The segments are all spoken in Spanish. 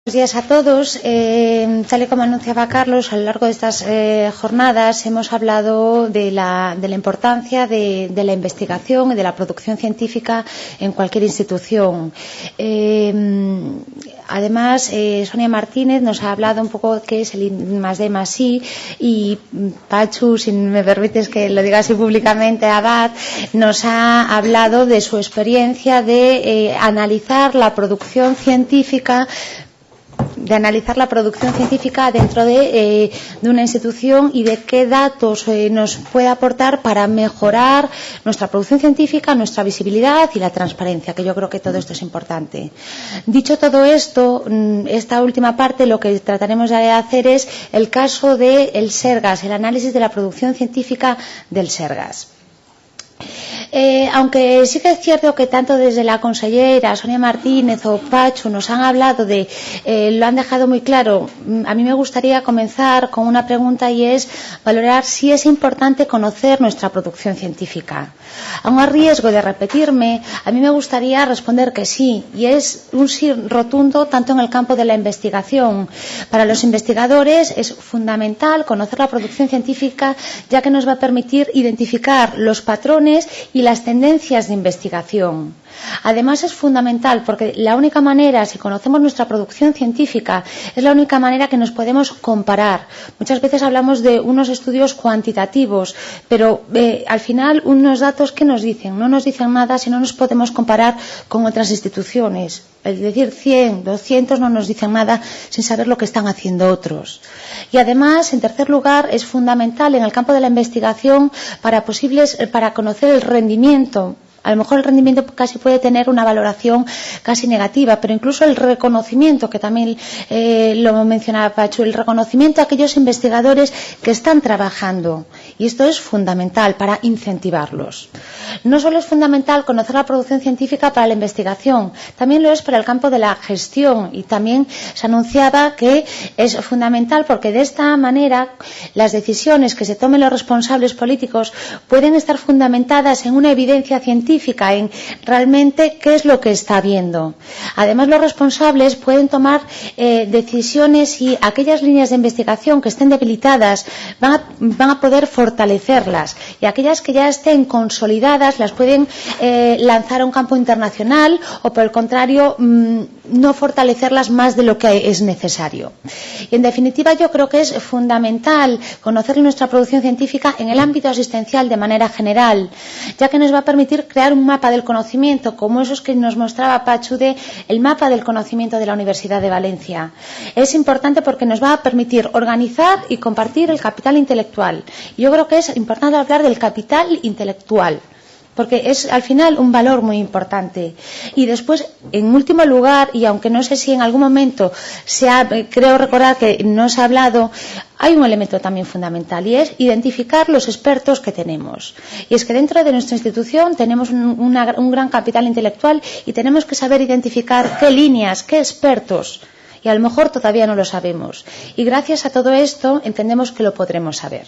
Buenos días a todos. Tal y como anunciaba Carlos, a lo largo de estas jornadas hemos hablado de la importancia de la investigación y de la producción científica en cualquier institución. Además, Sonia Martínez nos ha hablado un poco qué es el I+D+I, y Pachu, si me permites que lo diga así públicamente, Abad, nos ha hablado de su experiencia de analizar la producción científica dentro de una institución y de qué datos nos puede aportar para mejorar nuestra producción científica, nuestra visibilidad y la transparencia, que yo creo que todo esto es importante. Dicho todo esto, esta última parte lo que trataremos de hacer es el caso del Sergas, el análisis de la producción científica del Sergas. Aunque sí que es cierto que tanto desde la consellera Sonia Martínez o Pachu nos han hablado lo han dejado muy claro, a mí me gustaría comenzar con una pregunta, y es valorar si es importante conocer nuestra producción científica. Aun a riesgo de repetirme, a mí me gustaría responder que sí, y es un sí rotundo tanto en el campo de la investigación. Para los investigadores es fundamental conocer la producción científica, ya que nos va a permitir identificar los patrones y las tendencias de investigación. Además es fundamental porque la única manera, si conocemos nuestra producción científica, es la única manera que nos podemos comparar. Muchas veces hablamos de unos estudios cuantitativos, pero al final unos datos que nos dicen, no nos dicen nada si no nos podemos comparar con otras instituciones. Es decir, 100, 200 no nos dicen nada sin saber lo que están haciendo otros. Y además, en tercer lugar, es fundamental en el campo de la investigación para conocer el rendimiento. A lo mejor el rendimiento casi puede tener una valoración casi negativa, pero incluso el reconocimiento, que también lo mencionaba Pachu, el reconocimiento a aquellos investigadores que están trabajando. Y esto es fundamental para incentivarlos. No solo es fundamental conocer la producción científica para la investigación, también lo es para el campo de la gestión, y también se anunciaba que es fundamental porque de esta manera las decisiones que se tomen los responsables políticos pueden estar fundamentadas en una evidencia científica, en realmente qué es lo que está viendo. Además, los responsables pueden tomar decisiones, y aquellas líneas de investigación que estén debilitadas van a poder fortalecerlas, y aquellas que ya estén consolidadas las pueden lanzar a un campo internacional, o por el contrario no fortalecerlas más de lo que es necesario. Y en definitiva, yo creo que es fundamental conocer nuestra producción científica en el ámbito asistencial de manera general, ya que nos va a permitir crear un mapa del conocimiento, como esos que nos mostraba Pachu el mapa del conocimiento de la Universidad de Valencia. Es importante porque nos va a permitir organizar y compartir el capital intelectual. Yo creo que es importante hablar del capital intelectual, porque es al final un valor muy importante. Y después, en último lugar, y aunque no sé si en algún momento creo recordar que no se ha hablado, hay un elemento también fundamental, y es identificar los expertos que tenemos. Y es que dentro de nuestra institución tenemos un gran capital intelectual, y tenemos que saber identificar qué líneas, qué expertos, y a lo mejor todavía no lo sabemos. Y gracias a todo esto entendemos que lo podremos saber.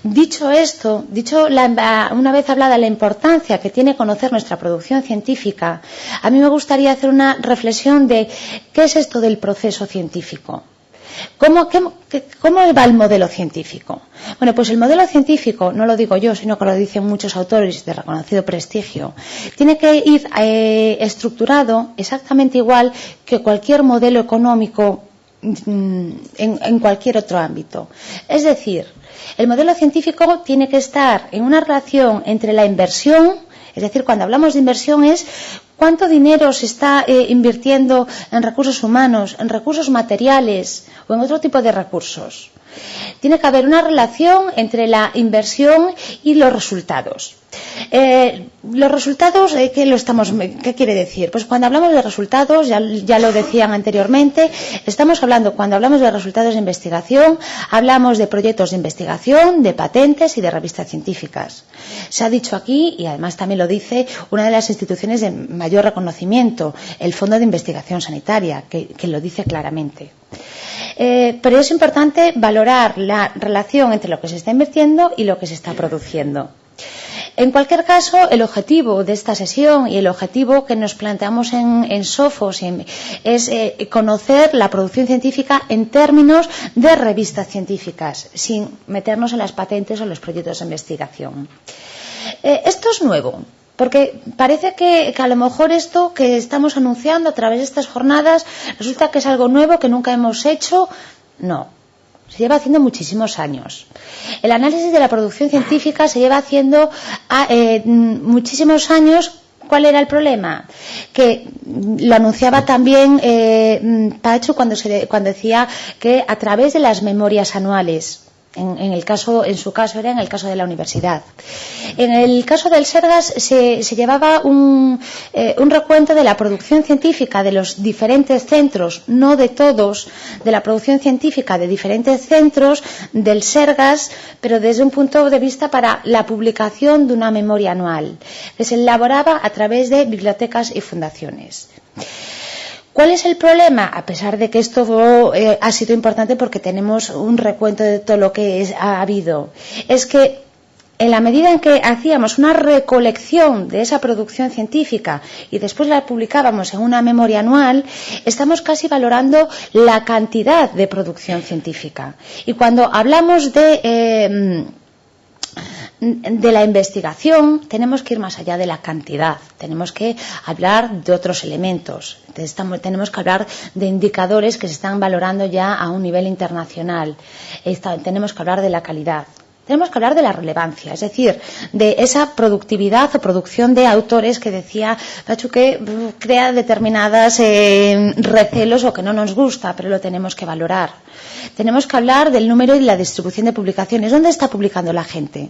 Dicho esto, una vez hablada la importancia que tiene conocer nuestra producción científica, a mí me gustaría hacer una reflexión de qué es esto del proceso científico. ¿Cómo va el modelo científico? Bueno, pues el modelo científico, no lo digo yo, sino que lo dicen muchos autores de reconocido prestigio, tiene que ir estructurado exactamente igual que cualquier modelo económico en cualquier otro ámbito. Es decir, el modelo científico tiene que estar en una relación entre la inversión, es decir, cuando hablamos de inversión es cuánto dinero se está invirtiendo en recursos humanos, en recursos materiales o en otro tipo de recursos. Tiene que haber una relación entre la inversión y los resultados. Los resultados, ¿qué quiere decir? Pues cuando hablamos de resultados, ya lo decían anteriormente, cuando hablamos de resultados de investigación, hablamos de proyectos de investigación, de patentes y de revistas científicas. Se ha dicho aquí, y además también lo dice una de las instituciones de mayor reconocimiento, el Fondo de Investigación Sanitaria, que lo dice claramente. Pero es importante valorar la relación entre lo que se está invirtiendo y lo que se está produciendo. En cualquier caso, el objetivo de esta sesión y el objetivo que nos planteamos en Sofos es conocer la producción científica en términos de revistas científicas, sin meternos en las patentes o los proyectos de investigación. Esto es nuevo, porque parece que a lo mejor esto que estamos anunciando a través de estas jornadas resulta que es algo nuevo que nunca hemos hecho. No. Se lleva haciendo muchísimos años. El análisis de la producción científica se lleva haciendo muchísimos años. ¿Cuál era el problema? Que lo anunciaba también Pacho cuando decía que a través de las memorias anuales, en su caso era en el caso de la universidad. En el caso del Sergas se llevaba un recuento de la producción científica de los diferentes centros, no de todos, de la producción científica de diferentes centros del Sergas, pero desde un punto de vista para la publicación de una memoria anual, que se elaboraba a través de bibliotecas y fundaciones. ¿Cuál es el problema? A pesar de que esto ha sido importante porque tenemos un recuento de todo lo que ha habido, es que en la medida en que hacíamos una recolección de esa producción científica y después la publicábamos en una memoria anual, estamos casi valorando la cantidad de producción científica. Y cuando hablamos de la investigación, tenemos que ir más allá de la cantidad, tenemos que hablar de otros elementos, tenemos que hablar de indicadores que se están valorando ya a un nivel internacional, tenemos que hablar de la calidad. Tenemos que hablar de la relevancia, es decir, de esa productividad o producción de autores que decía Pachu que crea determinadas recelos o que no nos gusta, pero lo tenemos que valorar. Tenemos que hablar del número y la distribución de publicaciones. ¿Dónde está publicando la gente?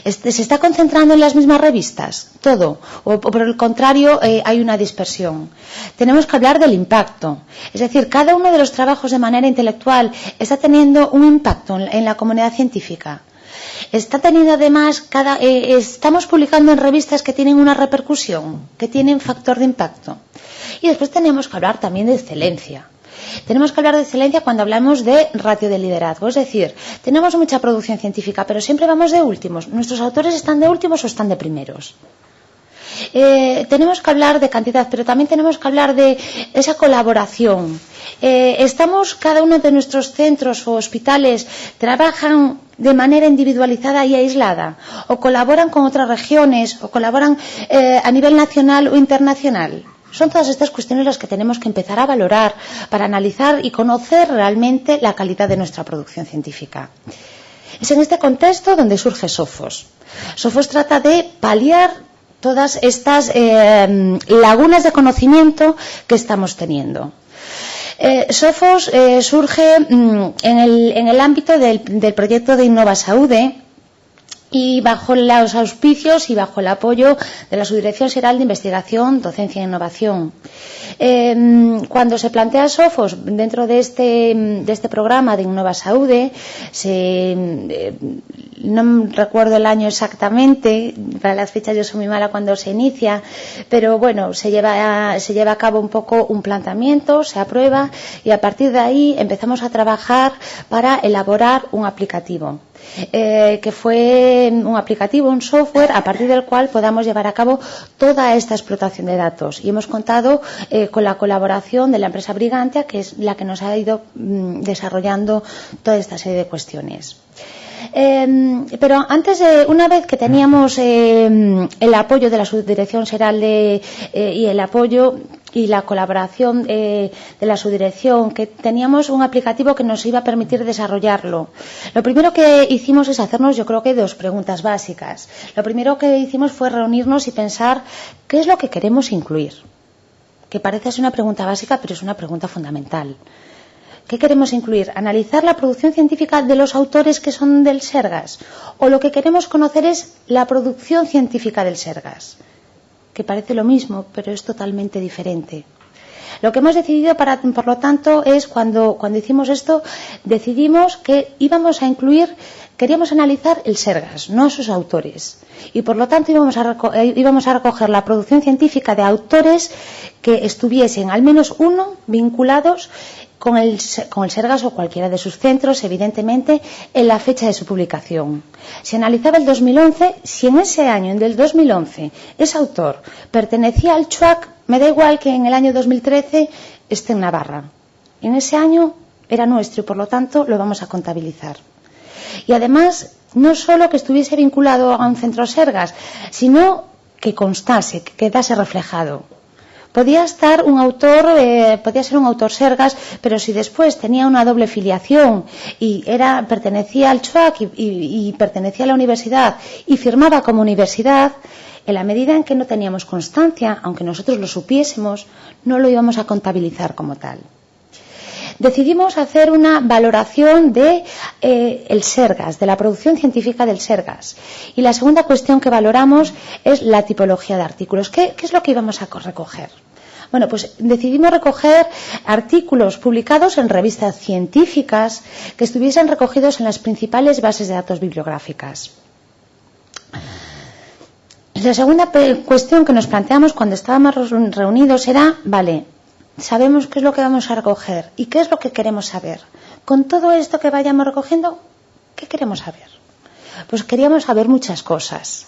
¿Se está concentrando en las mismas revistas? Todo. O por el contrario, hay una dispersión. Tenemos que hablar del impacto. Es decir, cada uno de los trabajos de manera intelectual está teniendo un impacto en la comunidad científica. Está teniendo además, estamos publicando en revistas que tienen una repercusión, que tienen factor de impacto. Y después tenemos que hablar también de excelencia. Tenemos que hablar de excelencia cuando hablamos de ratio de liderazgo, es decir, tenemos mucha producción científica, pero siempre vamos de últimos. ¿Nuestros autores están de últimos o están de primeros? Tenemos que hablar de cantidad, pero también tenemos que hablar de esa colaboración. Cada uno de nuestros centros o hospitales trabajan de manera individualizada y aislada, o colaboran con otras regiones, o colaboran a nivel nacional o internacional. Son todas estas cuestiones las que tenemos que empezar a valorar para analizar y conocer realmente la calidad de nuestra producción científica. Es en este contexto donde surge Sofos. Sofos trata de paliar todas estas lagunas de conocimiento que estamos teniendo. Sofos surge en el ámbito del proyecto de Innova Saúde y bajo los auspicios y bajo el apoyo de la Subdirección Xeral de Investigación, Docencia e Innovación. Cuando se plantea Sofos dentro de este programa de Innova Saúde, no recuerdo el año exactamente, para las fechas yo soy muy mala cuando se inicia, pero bueno, se lleva a cabo un poco un planteamiento, se aprueba y a partir de ahí empezamos a trabajar para elaborar un aplicativo. Que fue un aplicativo, un software a partir del cual podamos llevar a cabo toda esta explotación de datos, y hemos contado con la colaboración de la empresa Brigantia, que es la que nos ha ido desarrollando toda esta serie de cuestiones. Pero antes, una vez que teníamos el apoyo de la Subdirección Xeral y el apoyo y la colaboración de la subdirección, que teníamos un aplicativo que nos iba a permitir desarrollarlo, lo primero que hicimos es hacernos, yo creo que, dos preguntas básicas. Lo primero que hicimos fue reunirnos y pensar qué es lo que queremos incluir, que parece ser una pregunta básica, pero es una pregunta fundamental. ¿Qué queremos incluir? ¿Analizar la producción científica de los autores que son del Sergas? ¿O lo que queremos conocer es la producción científica del Sergas? Que parece lo mismo, pero es totalmente diferente. Lo que hemos decidido, por lo tanto, es cuando hicimos esto, decidimos que íbamos a incluir, queríamos analizar el Sergas, no a sus autores. Y por lo tanto íbamos a recoger la producción científica de autores que estuviesen, al menos uno, vinculados con el Sergas o cualquiera de sus centros, evidentemente, en la fecha de su publicación. Se analizaba el 2011, si en ese año, en el 2011, ese autor pertenecía al CHUAC, me da igual que en el año 2013 esté en Navarra. En ese año era nuestro y, por lo tanto, lo vamos a contabilizar. Y además, no solo que estuviese vinculado a un centro Sergas, sino que constase, que quedase reflejado. Podía ser un autor Sergas, pero si después tenía una doble filiación y pertenecía al CHUAC y pertenecía a la universidad y firmaba como universidad, en la medida en que no teníamos constancia, aunque nosotros lo supiésemos, no lo íbamos a contabilizar como tal. Decidimos hacer una valoración de el Sergas, de la producción científica del Sergas. Y la segunda cuestión que valoramos es la tipología de artículos. ¿Qué es lo que íbamos a recoger? Bueno, pues decidimos recoger artículos publicados en revistas científicas que estuviesen recogidos en las principales bases de datos bibliográficas. La segunda cuestión que nos planteamos cuando estábamos reunidos era, vale, sabemos qué es lo que vamos a recoger y qué es lo que queremos saber. Con todo esto que vayamos recogiendo, ¿qué queremos saber? Pues queríamos saber muchas cosas.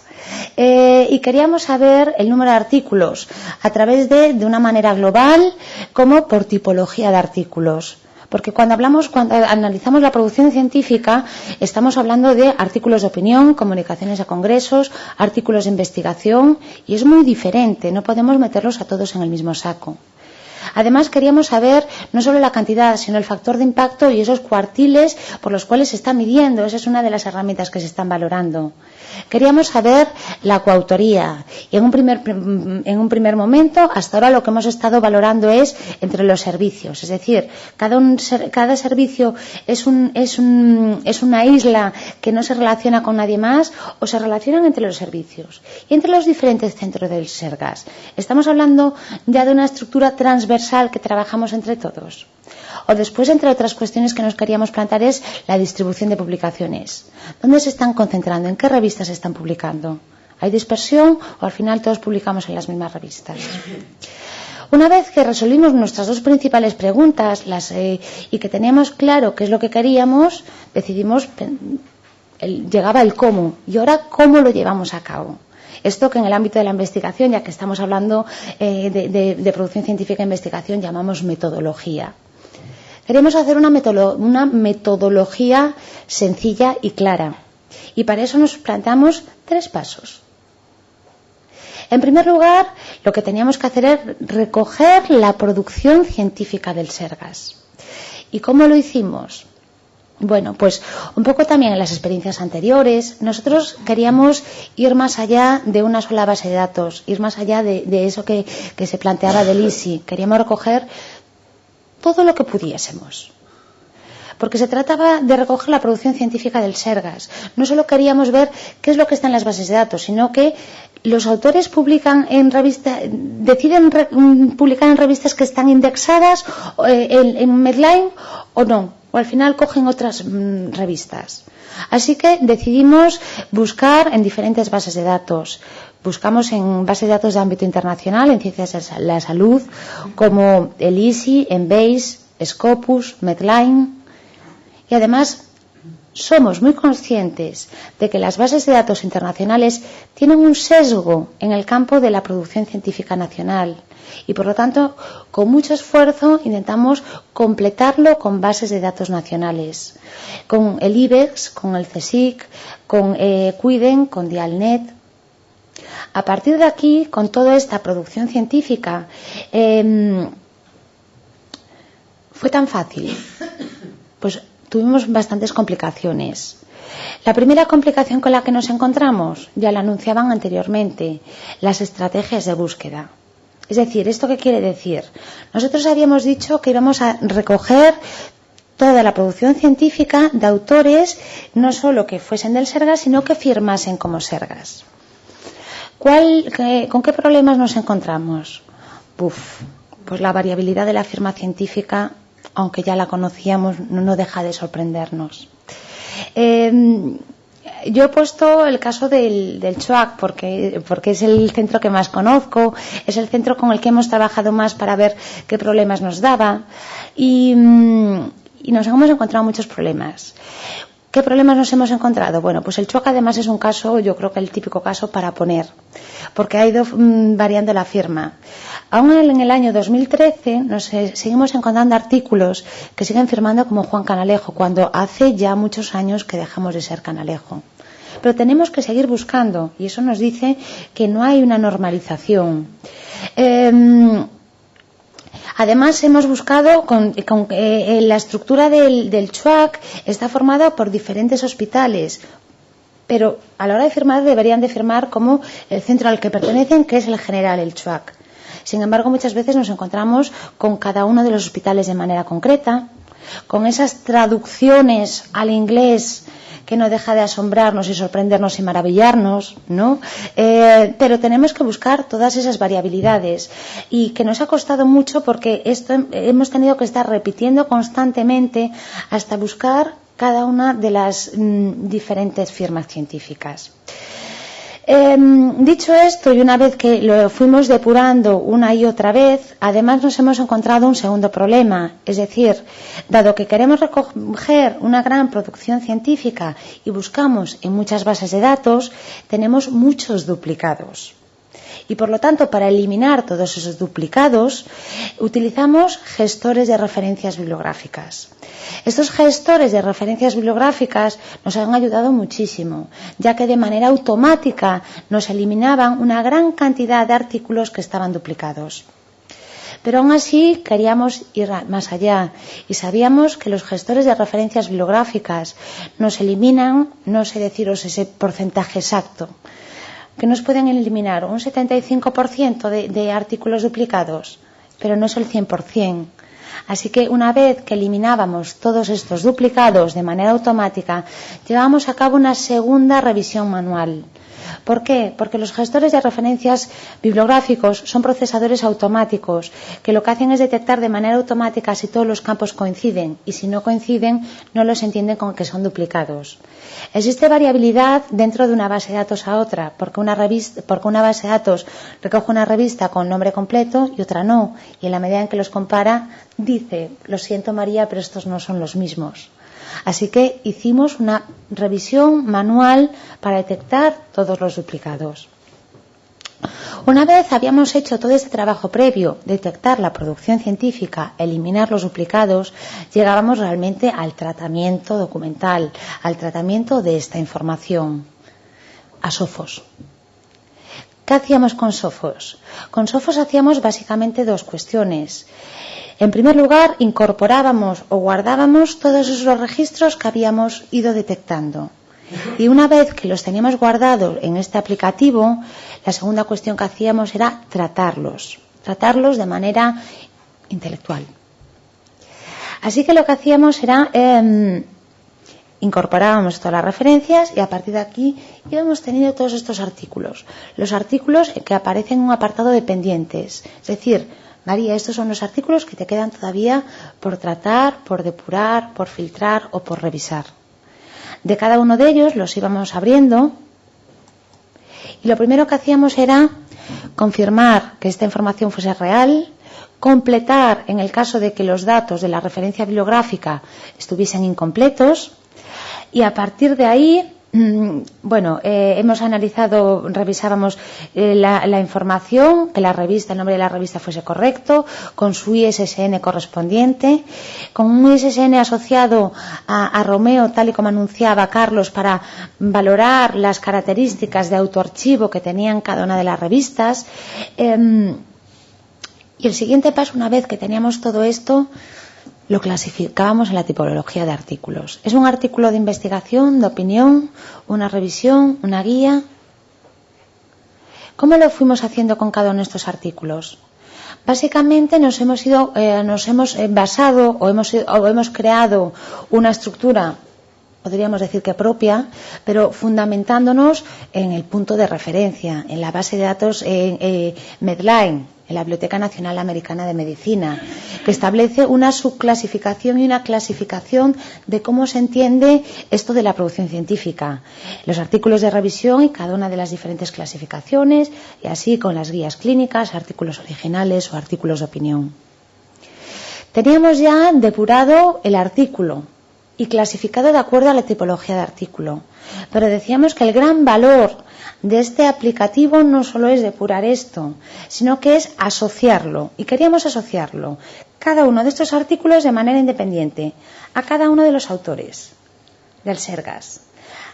Y queríamos saber el número de artículos a través de una manera global como por tipología de artículos. Porque cuando analizamos la producción científica, estamos hablando de artículos de opinión, comunicaciones a congresos, artículos de investigación, y es muy diferente, no podemos meterlos a todos en el mismo saco. Además, queríamos saber no solo la cantidad, sino el factor de impacto y esos cuartiles por los cuales se está midiendo. Esa es una de las herramientas que se están valorando. Queríamos saber la coautoría y en un primer momento, hasta ahora lo que hemos estado valorando es entre los servicios. Es decir, cada servicio es una isla que no se relaciona con nadie más o se relacionan entre los servicios y entre los diferentes centros del Sergas. Estamos hablando ya de una estructura transversal que trabajamos entre todos. O después, entre otras cuestiones que nos queríamos plantear, es la distribución de publicaciones. ¿Dónde se están concentrando? ¿En qué revistas se están publicando? ¿Hay dispersión o al final todos publicamos en las mismas revistas? Una vez que resolvimos nuestras dos principales preguntas y que teníamos claro qué es lo que queríamos, decidimos, llegaba el cómo. ¿Y ahora cómo lo llevamos a cabo? Esto que en el ámbito de la investigación, ya que estamos hablando de producción científica e investigación, llamamos metodología. Queremos hacer una metodología sencilla y clara. Y para eso nos planteamos 3 pasos. En primer lugar, lo que teníamos que hacer es recoger la producción científica del Sergas. ¿Y cómo lo hicimos? Bueno, pues un poco también en las experiencias anteriores, nosotros queríamos ir más allá de una sola base de datos, ir más allá de eso que se planteaba del ISI. Queríamos recoger todo lo que pudiésemos. Porque se trataba de recoger la producción científica del Sergas. No solo queríamos ver qué es lo que está en las bases de datos, sino que los autores deciden publicar en revistas que están indexadas en Medline o no, o al final cogen otras revistas. Así que decidimos buscar en diferentes bases de datos. Buscamos en bases de datos de ámbito internacional, en ciencias de la salud, como el ISI, Embase, Scopus, Medline. Y además somos muy conscientes de que las bases de datos internacionales tienen un sesgo en el campo de la producción científica nacional y, por lo tanto, con mucho esfuerzo intentamos completarlo con bases de datos nacionales, con el IBEX, con el CSIC, con Cuiden, con Dialnet. A partir de aquí, con toda esta producción científica, fue tan fácil. Pues tuvimos bastantes complicaciones. La primera complicación con la que nos encontramos, ya la anunciaban anteriormente, las estrategias de búsqueda. Es decir, ¿esto qué quiere decir? Nosotros habíamos dicho que íbamos a recoger toda la producción científica de autores, no solo que fuesen del Sergas, sino que firmasen como Sergas. ¿Con qué problemas nos encontramos? pues la variabilidad de la firma científica, aunque ya la conocíamos, no deja de sorprendernos. Yo he puesto el caso del CHOAC porque es el centro que más conozco, es el centro con el que hemos trabajado más para ver qué problemas nos daba y nos hemos encontrado muchos problemas. ¿Qué problemas nos hemos encontrado? Bueno, pues el CHOAC además es un caso, yo creo que el típico caso para poner, porque ha ido variando la firma. Aún en el año 2013 seguimos encontrando artículos que siguen firmando como Juan Canalejo, cuando hace ya muchos años que dejamos de ser Canalejo. Pero tenemos que seguir buscando, y eso nos dice que no hay una normalización. Además, hemos buscado la estructura del CHOAC está formada por diferentes hospitales, pero a la hora de firmar deberían de firmar como el centro al que pertenecen, que es el general, el CHOAC. Sin embargo, muchas veces nos encontramos con cada uno de los hospitales de manera concreta, con esas traducciones al inglés que no deja de asombrarnos y sorprendernos y maravillarnos, ¿no? Pero tenemos que buscar todas esas variabilidades y que nos ha costado mucho porque hemos tenido que estar repitiendo constantemente hasta buscar cada una de las diferentes firmas científicas. Dicho esto, y una vez que lo fuimos depurando una y otra vez, además nos hemos encontrado un segundo problema, es decir, dado que queremos recoger una gran producción científica y buscamos en muchas bases de datos, tenemos muchos duplicados. Y por lo tanto, para eliminar todos esos duplicados, utilizamos gestores de referencias bibliográficas. Estos gestores de referencias bibliográficas nos han ayudado muchísimo, ya que de manera automática nos eliminaban una gran cantidad de artículos que estaban duplicados. Pero aún así queríamos ir más allá y sabíamos que los gestores de referencias bibliográficas nos eliminan, no sé deciros ese porcentaje exacto, que nos pueden eliminar un 75% de artículos duplicados, pero no es el 100%. Así que una vez que eliminábamos todos estos duplicados de manera automática, llevábamos a cabo una segunda revisión manual. ¿Por qué? Porque los gestores de referencias bibliográficos son procesadores automáticos que lo que hacen es detectar de manera automática si todos los campos coinciden y si no coinciden no los entienden como que son duplicados. Existe variabilidad dentro de una base de datos a otra porque una base de datos recoge una revista con nombre completo y otra no, y en la medida en que los compara dice, lo siento María, pero estos no son los mismos. Así que hicimos una revisión manual para detectar todos los duplicados. Una vez habíamos hecho todo este trabajo previo, detectar la producción científica, eliminar los duplicados, llegábamos realmente al tratamiento documental, al tratamiento de esta información, a Sophos. ¿Qué hacíamos con Sophos? Con Sophos hacíamos básicamente dos cuestiones. En primer lugar, incorporábamos o guardábamos todos esos registros que habíamos ido detectando. Y una vez que los teníamos guardados en este aplicativo, la segunda cuestión que hacíamos era tratarlos de manera intelectual. Así que lo que hacíamos era incorporábamos todas las referencias y a partir de aquí íbamos teniendo todos estos artículos. Los artículos que aparecen en un apartado de pendientes, es decir, María, estos son los artículos que te quedan todavía por tratar, por depurar, por filtrar o por revisar. De cada uno de ellos los íbamos abriendo y lo primero que hacíamos era confirmar que esta información fuese real, completar en el caso de que los datos de la referencia bibliográfica estuviesen incompletos y a partir de ahí hemos analizado, revisábamos la información, que el nombre de la revista fuese correcto, con su ISSN correspondiente, con un ISSN asociado a Romeo, tal y como anunciaba Carlos, para valorar las características de autoarchivo que tenían cada una de las revistas. Y el siguiente paso, una vez que teníamos todo esto, lo clasificábamos en la tipología de artículos. ¿Es un artículo de investigación, de opinión, una revisión, una guía? ¿Cómo lo fuimos haciendo con cada uno de estos artículos? Básicamente nos hemos basado o hemos creado una estructura, podríamos decir que propia, pero fundamentándonos en el punto de referencia, en la base de datos Medline. en la Biblioteca Nacional Americana de Medicina, que establece una subclasificación y una clasificación de cómo se entiende esto de la producción científica. Los artículos de revisión y cada una de las diferentes clasificaciones, y así con las guías clínicas, artículos originales o artículos de opinión. Teníamos ya depurado el artículo y clasificado de acuerdo a la tipología de artículo, pero decíamos que el gran valor de este aplicativo no solo es depurar esto, sino que es asociarlo, y queríamos asociarlo, cada uno de estos artículos de manera independiente, a cada uno de los autores del SERGAS,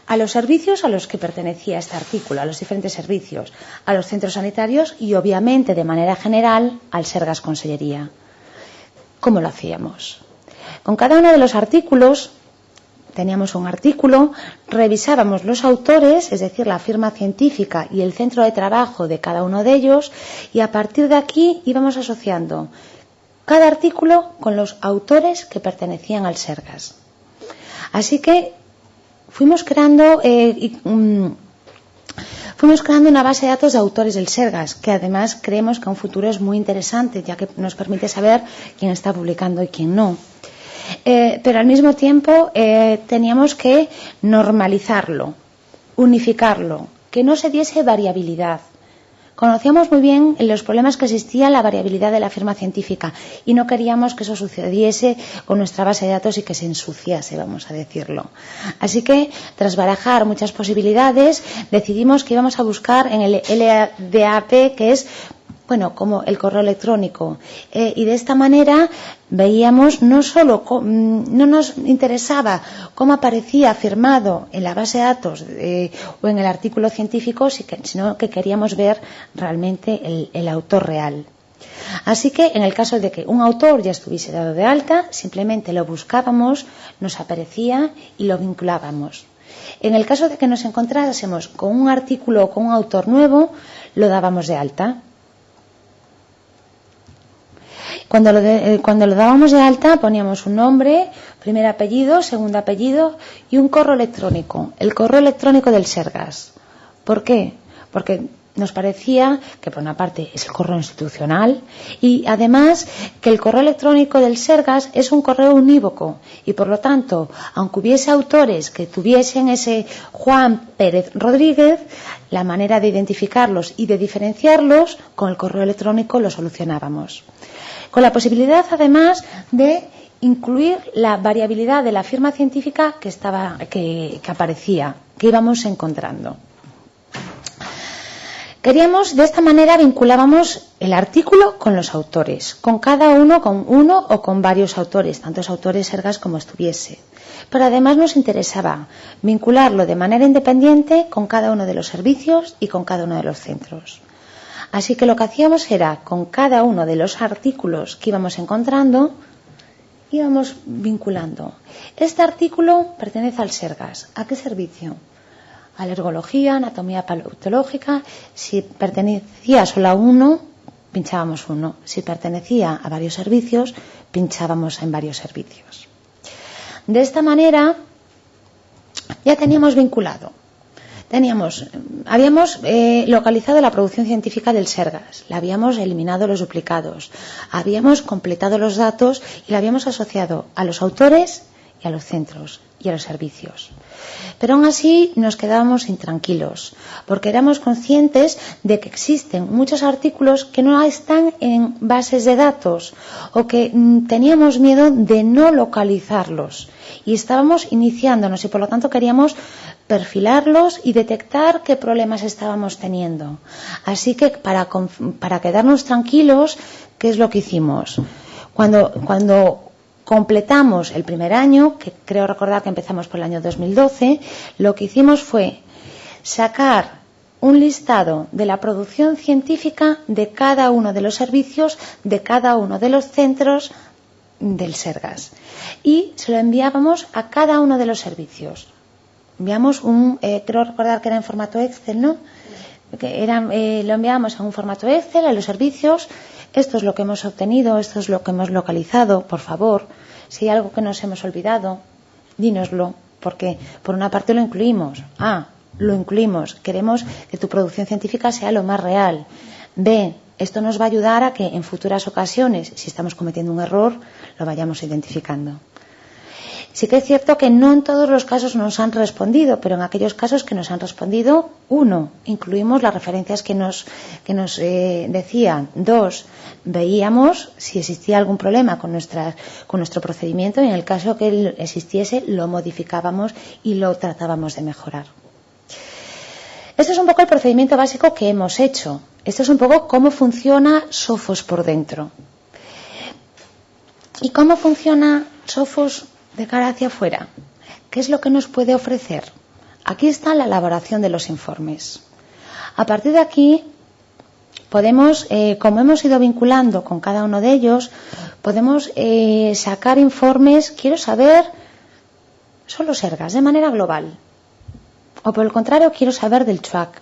a los servicios a los que pertenecía este artículo, a los diferentes servicios, a los centros sanitarios y obviamente de manera general al SERGAS Consellería. ¿Cómo lo hacíamos? Con cada uno de los artículos teníamos un artículo, revisábamos los autores, es decir, la firma científica y el centro de trabajo de cada uno de ellos, y a partir de aquí íbamos asociando cada artículo con los autores que pertenecían al SERGAS. Así que fuimos creando una base de datos de autores del SERGAS, que además creemos que a un futuro es muy interesante, ya que nos permite saber quién está publicando y quién no. Pero al mismo tiempo teníamos que normalizarlo, unificarlo, que no se diese variabilidad. Conocíamos muy bien los problemas que existía en la variabilidad de la firma científica y no queríamos que eso sucediese con nuestra base de datos y que se ensuciase, vamos a decirlo. Así que, tras barajar muchas posibilidades, decidimos que íbamos a buscar en el LDAP, que es como el correo electrónico, y de esta manera veíamos no nos interesaba cómo aparecía firmado en la base de datos o en el artículo científico, sino que queríamos ver realmente el autor real. Así que en el caso de que un autor ya estuviese dado de alta, simplemente lo buscábamos, nos aparecía y lo vinculábamos. En el caso de que nos encontrásemos con un artículo o con un autor nuevo, lo dábamos de alta. Cuando lo dábamos de alta poníamos un nombre, primer apellido, segundo apellido y un correo electrónico, el correo electrónico del SERGAS. ¿Por qué? Porque nos parecía que por una parte es el correo institucional y además que el correo electrónico del SERGAS es un correo unívoco y por lo tanto, aunque hubiese autores que tuviesen ese Juan Pérez Rodríguez, la manera de identificarlos y de diferenciarlos con el correo electrónico lo solucionábamos. Con la posibilidad además de incluir la variabilidad de la firma científica que aparecía, que íbamos encontrando. De esta manera vinculábamos el artículo con los autores, con cada uno, con uno o con varios autores, tantos autores SERGAS como estuviese. Pero además nos interesaba vincularlo de manera independiente con cada uno de los servicios y con cada uno de los centros. Así que lo que hacíamos era, con cada uno de los artículos que íbamos encontrando, íbamos vinculando. Este artículo pertenece al SERGAS. ¿A qué servicio? Alergología, anatomía patológica. Si pertenecía solo a uno, pinchábamos uno. Si pertenecía a varios servicios, pinchábamos en varios servicios. De esta manera ya teníamos vinculado. Habíamos localizado la producción científica del SERGAS, la habíamos eliminado los duplicados, habíamos completado los datos y la habíamos asociado a los autores y a los centros y a los servicios. Pero aún así nos quedábamos intranquilos, porque éramos conscientes de que existen muchos artículos que no están en bases de datos o que teníamos miedo de no localizarlos y estábamos iniciándonos y por lo tanto queríamos perfilarlos y detectar qué problemas estábamos teniendo. Así que para quedarnos tranquilos, ¿qué es lo que hicimos? Cuando completamos el primer año, que creo recordar que empezamos por el año 2012, lo que hicimos fue sacar un listado de la producción científica de cada uno de los servicios, de cada uno de los centros del SERGAS. Y se lo enviábamos a cada uno de los servicios. Enviamos creo recordar que era en formato Excel, ¿no? Lo enviábamos en un formato Excel a los servicios. Esto es lo que hemos obtenido, esto es lo que hemos localizado, por favor. Si hay algo que nos hemos olvidado, dínoslo, porque por una parte lo incluimos. Lo incluimos. Queremos que tu producción científica sea lo más real. B, Esto nos va a ayudar a que en futuras ocasiones, si estamos cometiendo un error, lo vayamos identificando. Sí que es cierto que no en todos los casos nos han respondido, pero en aquellos casos que nos han respondido, 1, incluimos las referencias que nos decían. 2, veíamos si existía algún problema con nuestro procedimiento y en el caso que existiese lo modificábamos y lo tratábamos de mejorar. Este es un poco el procedimiento básico que hemos hecho. Esto es un poco cómo funciona Sophos por dentro. ¿Y cómo funciona Sophos de cara hacia afuera? ¿Qué es lo que nos puede ofrecer? Aquí está la elaboración de los informes. A partir de aquí podemos, como hemos ido vinculando con cada uno de ellos, podemos sacar informes. Quiero saber solo Sergas de manera global, o por el contrario quiero saber del CHUAC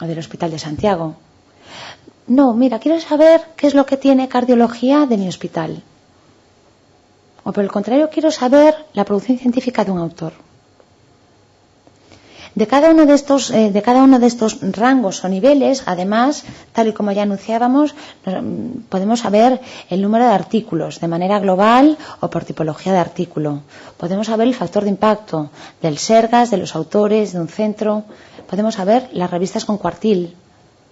o del Hospital de Santiago. No, mira, quiero saber qué es lo que tiene cardiología de mi hospital. O por el contrario, quiero saber la producción científica de un autor. De cada uno de estos rangos o niveles, además, tal y como ya anunciábamos, podemos saber el número de artículos de manera global o por tipología de artículo. Podemos saber el factor de impacto del Sergas, de los autores, de un centro. Podemos saber las revistas con cuartil.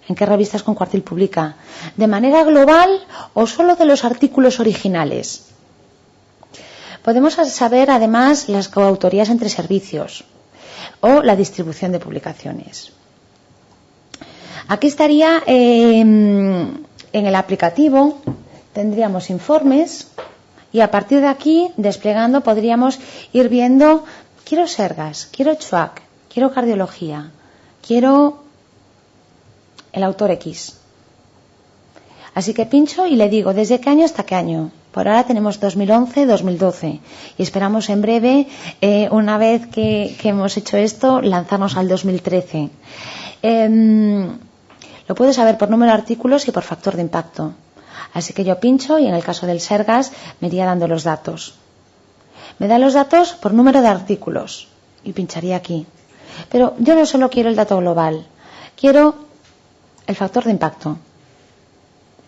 ¿En qué revistas con cuartil publica? ¿De manera global o solo de los artículos originales? Podemos saber, además, las coautorías entre servicios o la distribución de publicaciones. Aquí estaría, en el aplicativo, tendríamos informes y a partir de aquí, desplegando, podríamos ir viendo, quiero Sergas, quiero CHUAC, quiero cardiología, quiero el autor X. Así que pincho y le digo, ¿desde qué año hasta qué año? Por ahora tenemos 2011, 2012 y esperamos en breve, una vez que hemos hecho esto, lanzarnos al 2013. Lo puedo saber por número de artículos y por factor de impacto. Así que yo pincho y en el caso del Sergas me iría dando los datos. Me da los datos por número de artículos y pincharía aquí. Pero yo no solo quiero el dato global, quiero el factor de impacto.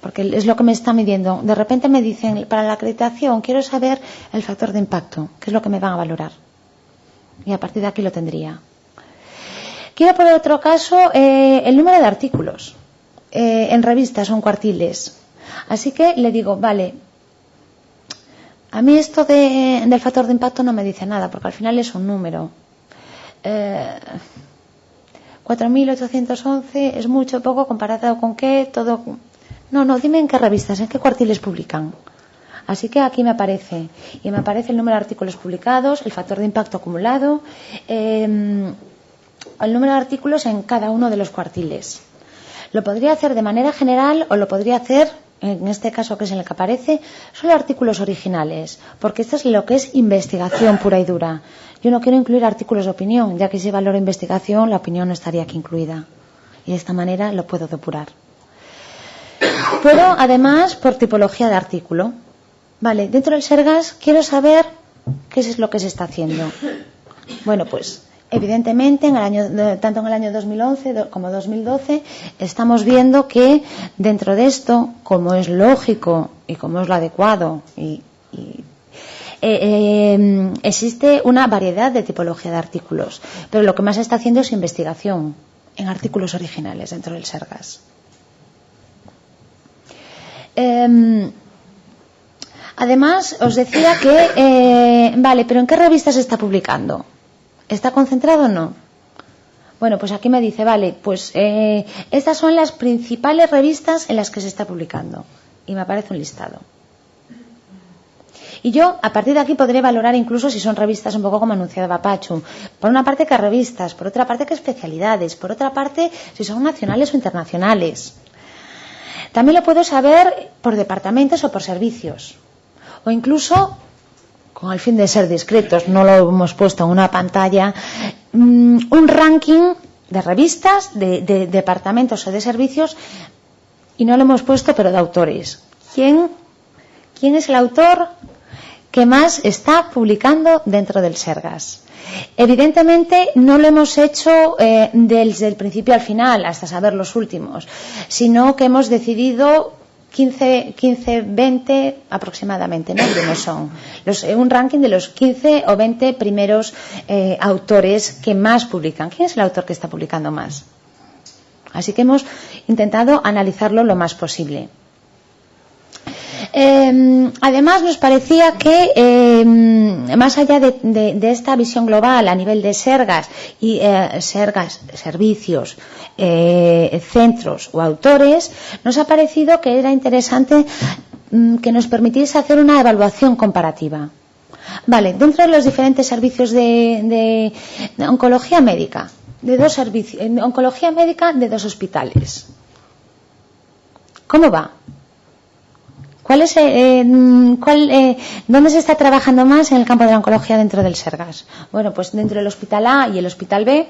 Porque es lo que me está midiendo. De repente me dicen, para la acreditación quiero saber el factor de impacto, que es lo que me van a valorar. Y a partir de aquí lo tendría. Quiero, por otro caso, el número de artículos en revistas o en cuartiles. Así que le digo, vale, a mí esto del factor de impacto no me dice nada, porque al final es un número. 4.811 es mucho, poco, comparado con qué, todo... No, dime en qué revistas, en qué cuartiles publican. Así que aquí me aparece. Y me aparece el número de artículos publicados, el factor de impacto acumulado, el número de artículos en cada uno de los cuartiles. Lo podría hacer de manera general o lo podría hacer, en este caso que es en el que aparece, solo artículos originales. Porque esto es lo que es investigación pura y dura. Yo no quiero incluir artículos de opinión, ya que si valoro investigación, la opinión no estaría aquí incluida. Y de esta manera lo puedo depurar. Puedo, además, por tipología de artículo. Vale, dentro del Sergas quiero saber qué es lo que se está haciendo. Bueno, pues, evidentemente, tanto en el año 2011 como 2012, estamos viendo que dentro de esto, como es lógico y como es lo adecuado, existe una variedad de tipología de artículos. Pero lo que más se está haciendo es investigación en artículos originales dentro del Sergas. Además, os decía que, vale, pero ¿en qué revista se está publicando? ¿Está concentrado o no? Bueno, pues aquí me dice, vale, pues estas son las principales revistas en las que se está publicando. Y me aparece un listado. Y yo, a partir de aquí, podré valorar incluso si son revistas un poco como anunciaba Pachu. Por una parte, qué revistas, por otra parte, qué especialidades, por otra parte, si son nacionales o internacionales. También lo puedo saber por departamentos o por servicios. O incluso, con el fin de ser discretos, no lo hemos puesto en una pantalla, un ranking de revistas, de departamentos o de servicios, y no lo hemos puesto, pero de autores. ¿Quién es el autor que más está publicando dentro del Sergas. Evidentemente no lo hemos hecho desde el principio al final, hasta saber los últimos, sino que hemos decidido 15, 20 aproximadamente, ¿no? Que no son un ranking de los 15 o 20 primeros autores que más publican. ¿Quién es el autor que está publicando más? Así que hemos intentado analizarlo lo más posible. Además nos parecía que más allá de esta visión global a nivel de Sergas y servicios, centros o autores, nos ha parecido que era interesante que nos permitiese hacer una evaluación comparativa. Vale, dentro de los diferentes servicios de oncología médica, oncología médica de 2 hospitales, ¿cómo va? ¿Dónde se está trabajando más en el campo de la oncología dentro del Sergas? Bueno, pues dentro del Hospital A y el Hospital B,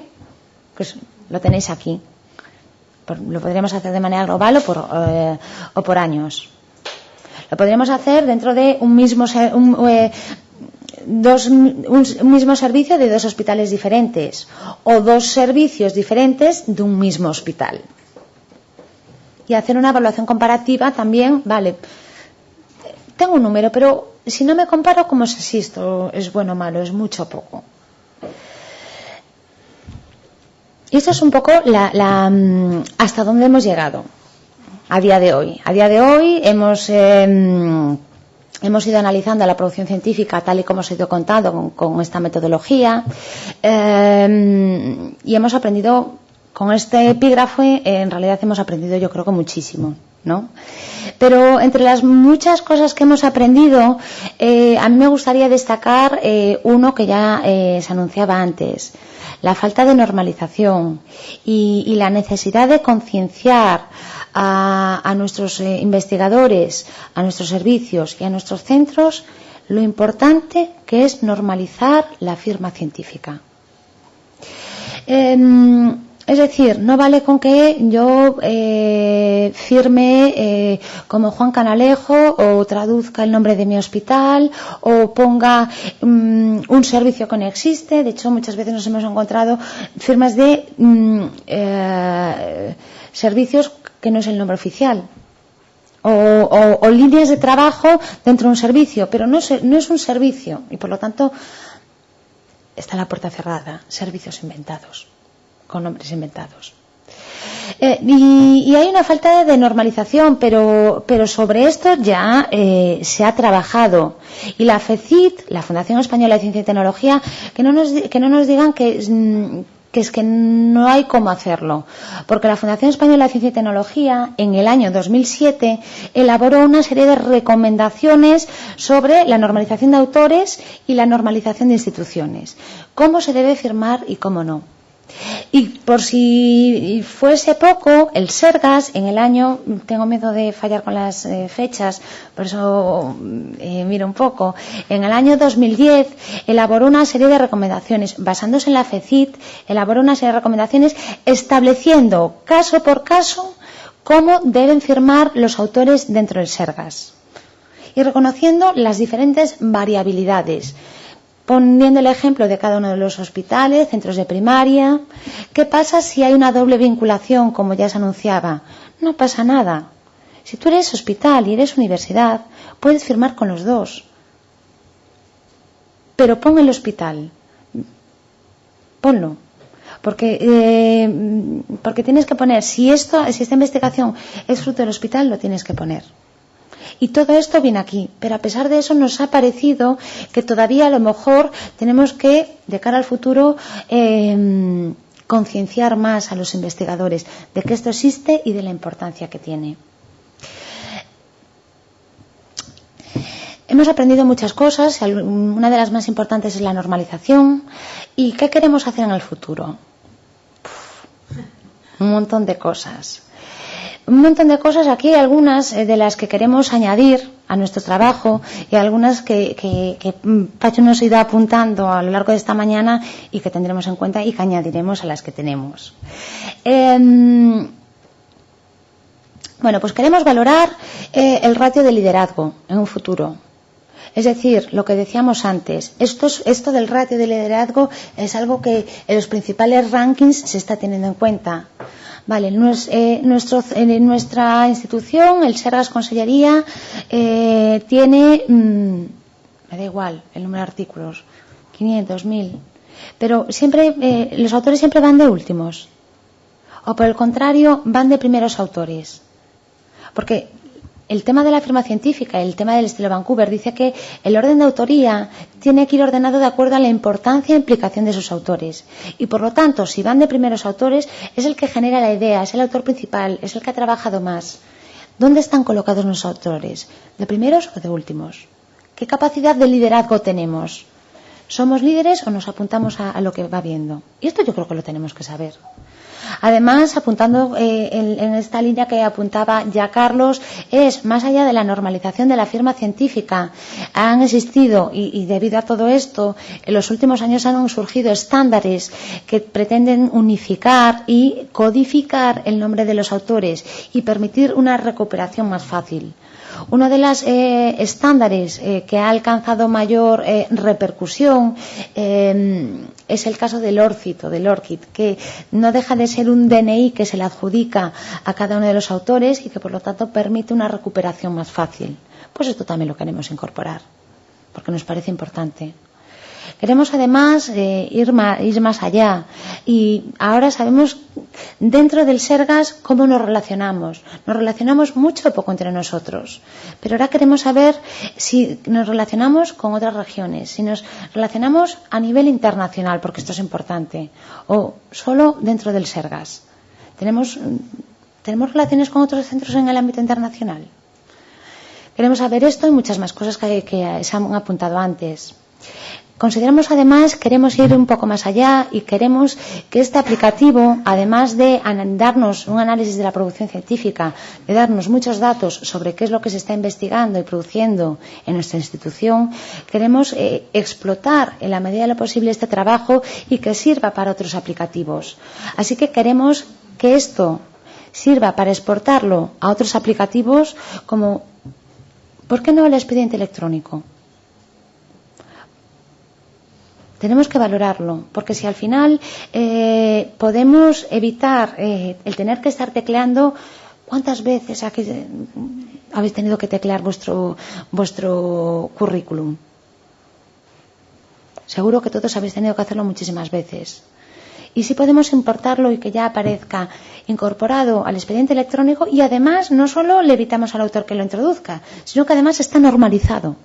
pues lo tenéis aquí. Lo podríamos hacer de manera global o por años. Lo podríamos hacer dentro de un mismo servicio de 2 hospitales diferentes o 2 servicios diferentes de un mismo hospital. Y hacer una evaluación comparativa también, vale. Tengo un número, pero si no me comparo, ¿cómo sé si esto es bueno o malo? ¿Es mucho o poco? Y esto es un poco hasta dónde hemos llegado a día de hoy. A día de hoy hemos ido analizando la producción científica tal y como os he ido contando con esta metodología y hemos aprendido con este epígrafe, en realidad hemos aprendido yo creo que muchísimo, ¿no? Pero entre las muchas cosas que hemos aprendido, a mí me gustaría destacar uno que ya se anunciaba antes, la falta de normalización y la necesidad de concienciar a nuestros investigadores, a nuestros servicios y a nuestros centros lo importante que es normalizar la firma científica. Es decir, no vale con que yo firme como Juan Canalejo o traduzca el nombre de mi hospital o ponga un servicio que no existe. De hecho, muchas veces nos hemos encontrado firmas de servicios que no es el nombre oficial. O líneas de trabajo dentro de un servicio, pero no es un servicio y por lo tanto está la puerta cerrada. Servicios inventados, con nombres inventados. Y hay una falta de normalización, pero sobre esto ya se ha trabajado. Y la FECIT, la Fundación Española de Ciencia y Tecnología, que no nos digan que es que no hay cómo hacerlo, porque la Fundación Española de Ciencia y Tecnología en el año 2007 elaboró una serie de recomendaciones sobre la normalización de autores y la normalización de instituciones, cómo se debe firmar y cómo no. Y por si fuese poco, el Sergas en el año, tengo miedo de fallar con las fechas, por eso miro un poco, en el año 2010 elaboró una serie de recomendaciones, basándose en la FECIT, elaboró una serie de recomendaciones estableciendo caso por caso cómo deben firmar los autores dentro del Sergas y reconociendo las diferentes variabilidades. Poniendo el ejemplo de cada uno de los hospitales, centros de primaria. ¿Qué pasa si hay una doble vinculación, como ya se anunciaba? No pasa nada. Si tú eres hospital y eres universidad, puedes firmar con los dos. Pero pon el hospital. Ponlo. Porque tienes que poner, si esta investigación es fruto del hospital, lo tienes que poner. Y todo esto viene aquí, pero a pesar de eso nos ha parecido que todavía a lo mejor tenemos que, de cara al futuro, concienciar más a los investigadores de que esto existe y de la importancia que tiene. Hemos aprendido muchas cosas, una de las más importantes es la normalización. ¿Y qué queremos hacer en el futuro? Un montón de cosas. Un montón de cosas, aquí algunas de las que queremos añadir a nuestro trabajo y algunas que Pacho nos ha ido apuntando a lo largo de esta mañana y que tendremos en cuenta y que añadiremos a las que tenemos. Bueno, pues queremos valorar el ratio de liderazgo en un futuro. Es decir, lo que decíamos antes, esto del ratio de liderazgo es algo que en los principales rankings se está teniendo en cuenta. Vale, en nuestra institución, el Sergas Consellería, tiene, me da igual el número de artículos, 500, 1000, pero siempre, los autores siempre van de últimos. O por el contrario, van de primeros autores. Porque el tema de la firma científica, el tema del estilo Vancouver, dice que el orden de autoría tiene que ir ordenado de acuerdo a la importancia e implicación de sus autores. Y por lo tanto, si van de primeros autores, es el que genera la idea, es el autor principal, es el que ha trabajado más. ¿Dónde están colocados los autores? ¿De primeros o de últimos? ¿Qué capacidad de liderazgo tenemos? ¿Somos líderes o nos apuntamos a lo que va viendo? Y esto yo creo que lo tenemos que saber. Además, apuntando en esta línea que apuntaba ya Carlos, es más allá de la normalización de la firma científica. Han existido, y debido a todo esto, en los últimos años han surgido estándares que pretenden unificar y codificar el nombre de los autores y permitir una recuperación más fácil. Uno de los estándares que ha alcanzado mayor repercusión es el caso del ORCID o del ORCID, que no deja de ser un DNI que se le adjudica a cada uno de los autores y que por lo tanto permite una recuperación más fácil. Pues esto también lo queremos incorporar, porque nos parece importante. Queremos además ir más allá y ahora sabemos dentro del Sergas cómo nos relacionamos. Nos relacionamos mucho o poco entre nosotros, pero ahora queremos saber si nos relacionamos con otras regiones, si nos relacionamos a nivel internacional, porque esto es importante, o solo dentro del Sergas. ¿Tenemos relaciones con otros centros en el ámbito internacional? Queremos saber esto y muchas más cosas que se han apuntado antes. Consideramos además, queremos ir un poco más allá y queremos que este aplicativo, además de darnos un análisis de la producción científica, de darnos muchos datos sobre qué es lo que se está investigando y produciendo en nuestra institución, queremos explotar en la medida de lo posible este trabajo y que sirva para otros aplicativos. Así que queremos que esto sirva para exportarlo a otros aplicativos como, ¿por qué no el expediente electrónico? Tenemos que valorarlo, porque si al final podemos evitar el tener que estar tecleando, ¿cuántas veces habéis tenido que teclear vuestro currículum? Seguro que todos habéis tenido que hacerlo muchísimas veces. Y si podemos importarlo y que ya aparezca incorporado al expediente electrónico y además no solo le evitamos al autor que lo introduzca, sino que además está normalizado.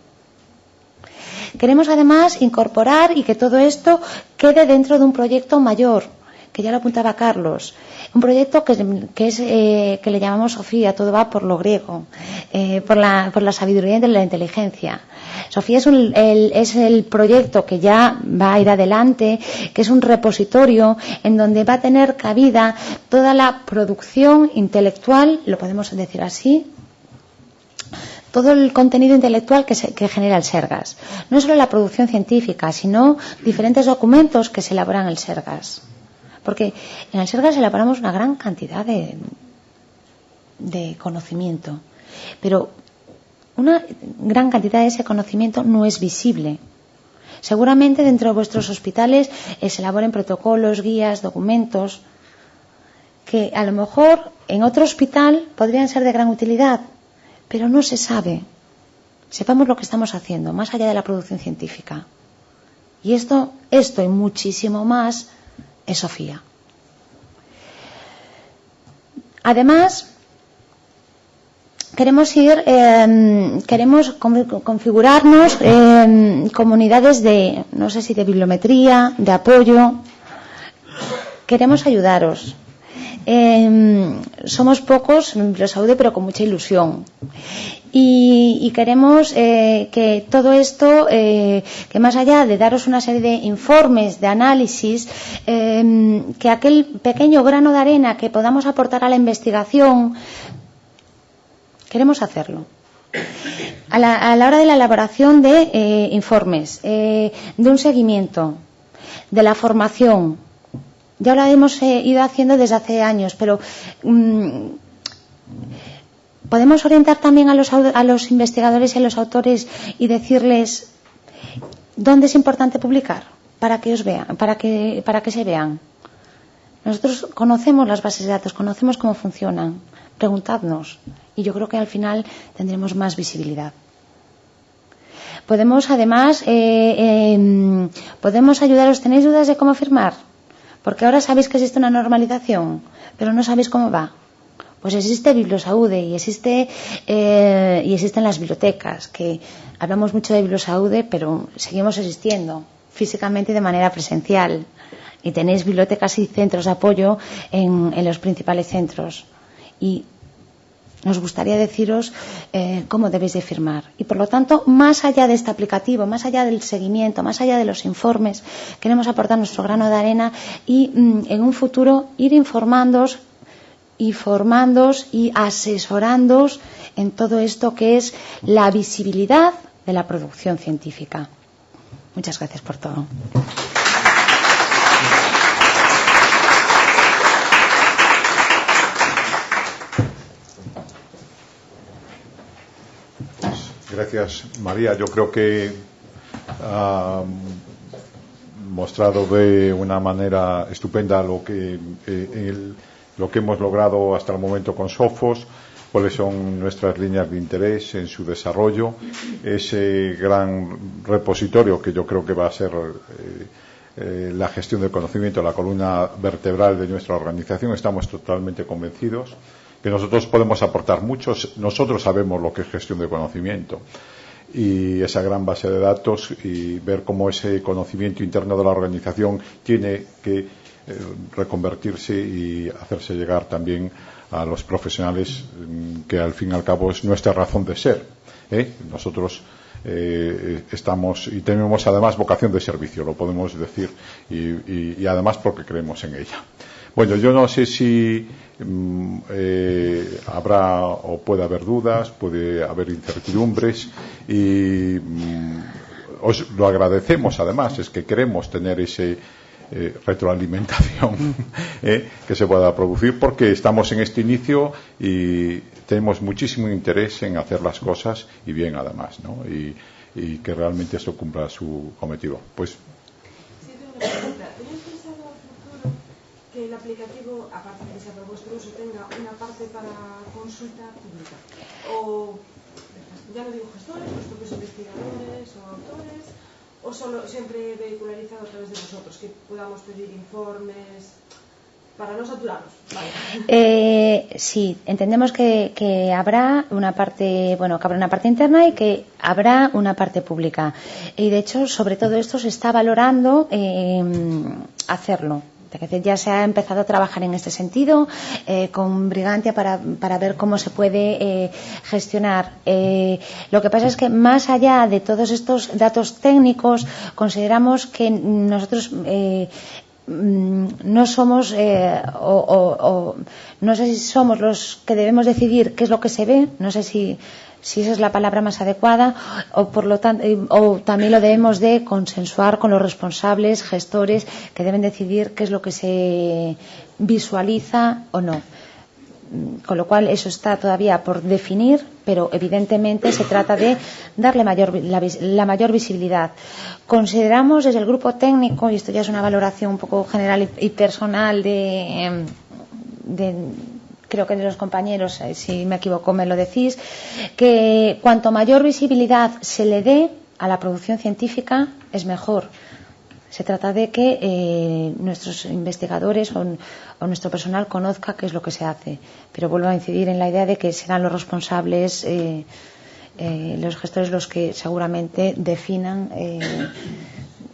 Queremos además incorporar y que todo esto quede dentro de un proyecto mayor, que ya lo apuntaba Carlos. Un proyecto que le llamamos Sofía, todo va por lo griego, por la sabiduría de la inteligencia. Sofía es el proyecto que ya va a ir adelante, que es un repositorio en donde va a tener cabida toda la producción intelectual, lo podemos decir así, todo el contenido intelectual que genera el Sergas. No solo la producción científica, sino diferentes documentos que se elaboran en el Sergas. Porque en el Sergas elaboramos una gran cantidad de conocimiento, pero una gran cantidad de ese conocimiento no es visible. Seguramente dentro de vuestros hospitales se elaboren protocolos, guías, documentos, que a lo mejor en otro hospital podrían ser de gran utilidad, pero no se sabe. Sepamos lo que estamos haciendo, más allá de la producción científica. Y esto y muchísimo más es Sofía. Además, queremos configurarnos comunidades de, no sé si de bibliometría, de apoyo. Queremos ayudaros. Somos pocos en Bibliosaude, pero con mucha ilusión. Y queremos que todo esto, que más allá de daros una serie de informes, de análisis, que aquel pequeño grano de arena que podamos aportar a la investigación, queremos hacerlo. A la hora de la elaboración de informes, de un seguimiento, de la formación. Ya lo hemos ido haciendo desde hace años, pero podemos orientar también a los investigadores y a los autores y decirles dónde es importante publicar para que os vean, para que se vean. Nosotros conocemos las bases de datos, conocemos cómo funcionan. Preguntadnos y yo creo que al final tendremos más visibilidad. Podemos además podemos ayudaros. ¿Tenéis dudas de cómo firmar? Porque ahora sabéis que existe una normalización, pero no sabéis cómo va. Pues existe Bibliosaude y existen las bibliotecas, que hablamos mucho de Bibliosaude, pero seguimos existiendo físicamente de manera presencial. Y tenéis bibliotecas y centros de apoyo en los principales centros. Y nos gustaría deciros cómo debéis de firmar. Y por lo tanto, más allá de este aplicativo, más allá del seguimiento, más allá de los informes, queremos aportar nuestro grano de arena y en un futuro ir informándoos y formándoos y asesorándoos en todo esto que es la visibilidad de la producción científica. Muchas gracias por todo. Gracias, María. Yo creo que ha mostrado de una manera estupenda lo que hemos logrado hasta el momento con Sophos, cuáles son nuestras líneas de interés en su desarrollo, ese gran repositorio que yo creo que va a ser la gestión del conocimiento, la columna vertebral de nuestra organización. Estamos totalmente convencidos que nosotros podemos aportar mucho. Nosotros sabemos lo que es gestión de conocimiento y esa gran base de datos, y ver cómo ese conocimiento interno de la organización tiene que reconvertirse y hacerse llegar también a los profesionales, que al fin y al cabo es nuestra razón de ser. Nosotros estamos y tenemos además vocación de servicio, lo podemos decir, y además porque creemos en ella. Bueno, yo no sé si habrá o puede haber dudas, puede haber incertidumbres, y os lo agradecemos. Además, es que queremos tener ese retroalimentación que se pueda producir, porque estamos en este inicio y tenemos muchísimo interés en hacer las cosas y bien, además, ¿no? Y que realmente esto cumpla su cometido. Pues que el aplicativo, aparte de que sea para vuestro uso, tenga una parte para consulta pública, o ya no digo gestores, los propios investigadores o autores, o solo siempre vehicularizado a través de vosotros, que podamos pedir informes para no saturarnos. Vale. Sí, entendemos que habrá una parte, bueno, que habrá una parte interna y que habrá una parte pública, y de hecho sobre todo esto se está valorando hacerlo. Ya se ha empezado a trabajar en este sentido con Brigantia para ver cómo se puede gestionar. Lo que pasa es que más allá de todos estos datos técnicos, consideramos que nosotros no somos no sé si somos los que debemos decidir qué es lo que se ve, no sé si esa es la palabra más adecuada, o por lo tanto, o también lo debemos de consensuar con los responsables, gestores, que deben decidir qué es lo que se visualiza o no. Con lo cual eso está todavía por definir, pero evidentemente se trata de darle la mayor visibilidad. Consideramos desde el grupo técnico, y esto ya es una valoración un poco general y personal creo que de los compañeros, si me equivoco me lo decís, que cuanto mayor visibilidad se le dé a la producción científica es mejor. Se trata de que nuestros investigadores o nuestro personal conozca qué es lo que se hace. Pero vuelvo a incidir en la idea de que serán los responsables, los gestores, los que seguramente definan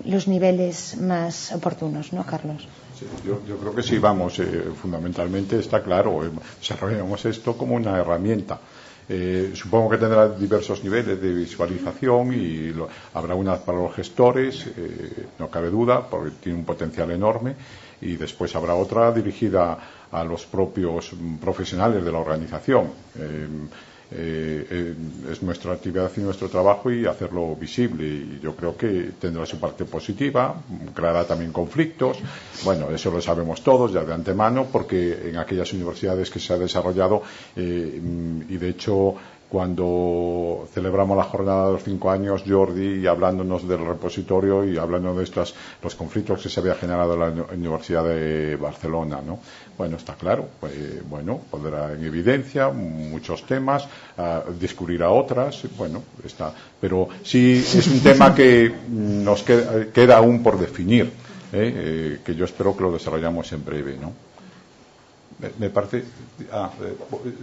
los niveles más oportunos, ¿no, Carlos? Sí, yo creo que sí, vamos, fundamentalmente está claro, desarrollamos esto como una herramienta. Supongo que tendrá diversos niveles de visualización y habrá una para los gestores, no cabe duda, porque tiene un potencial enorme, y después habrá otra dirigida a los propios profesionales de la organización. es nuestra actividad y nuestro trabajo y hacerlo visible, y yo creo que tendrá su parte positiva, creará también conflictos, bueno, eso lo sabemos todos ya de antemano, porque en aquellas universidades que se ha desarrollado y de hecho cuando celebramos la jornada de los 5 años, Jordi, hablándonos del repositorio y hablando de los conflictos que se había generado en la Universidad de Barcelona, ¿no? Bueno, está claro, bueno, pondrá en evidencia muchos temas, descubrirá otras, bueno, está. Pero sí es un tema que nos queda aún por definir, que yo espero que lo desarrollamos en breve, ¿no? Me parece.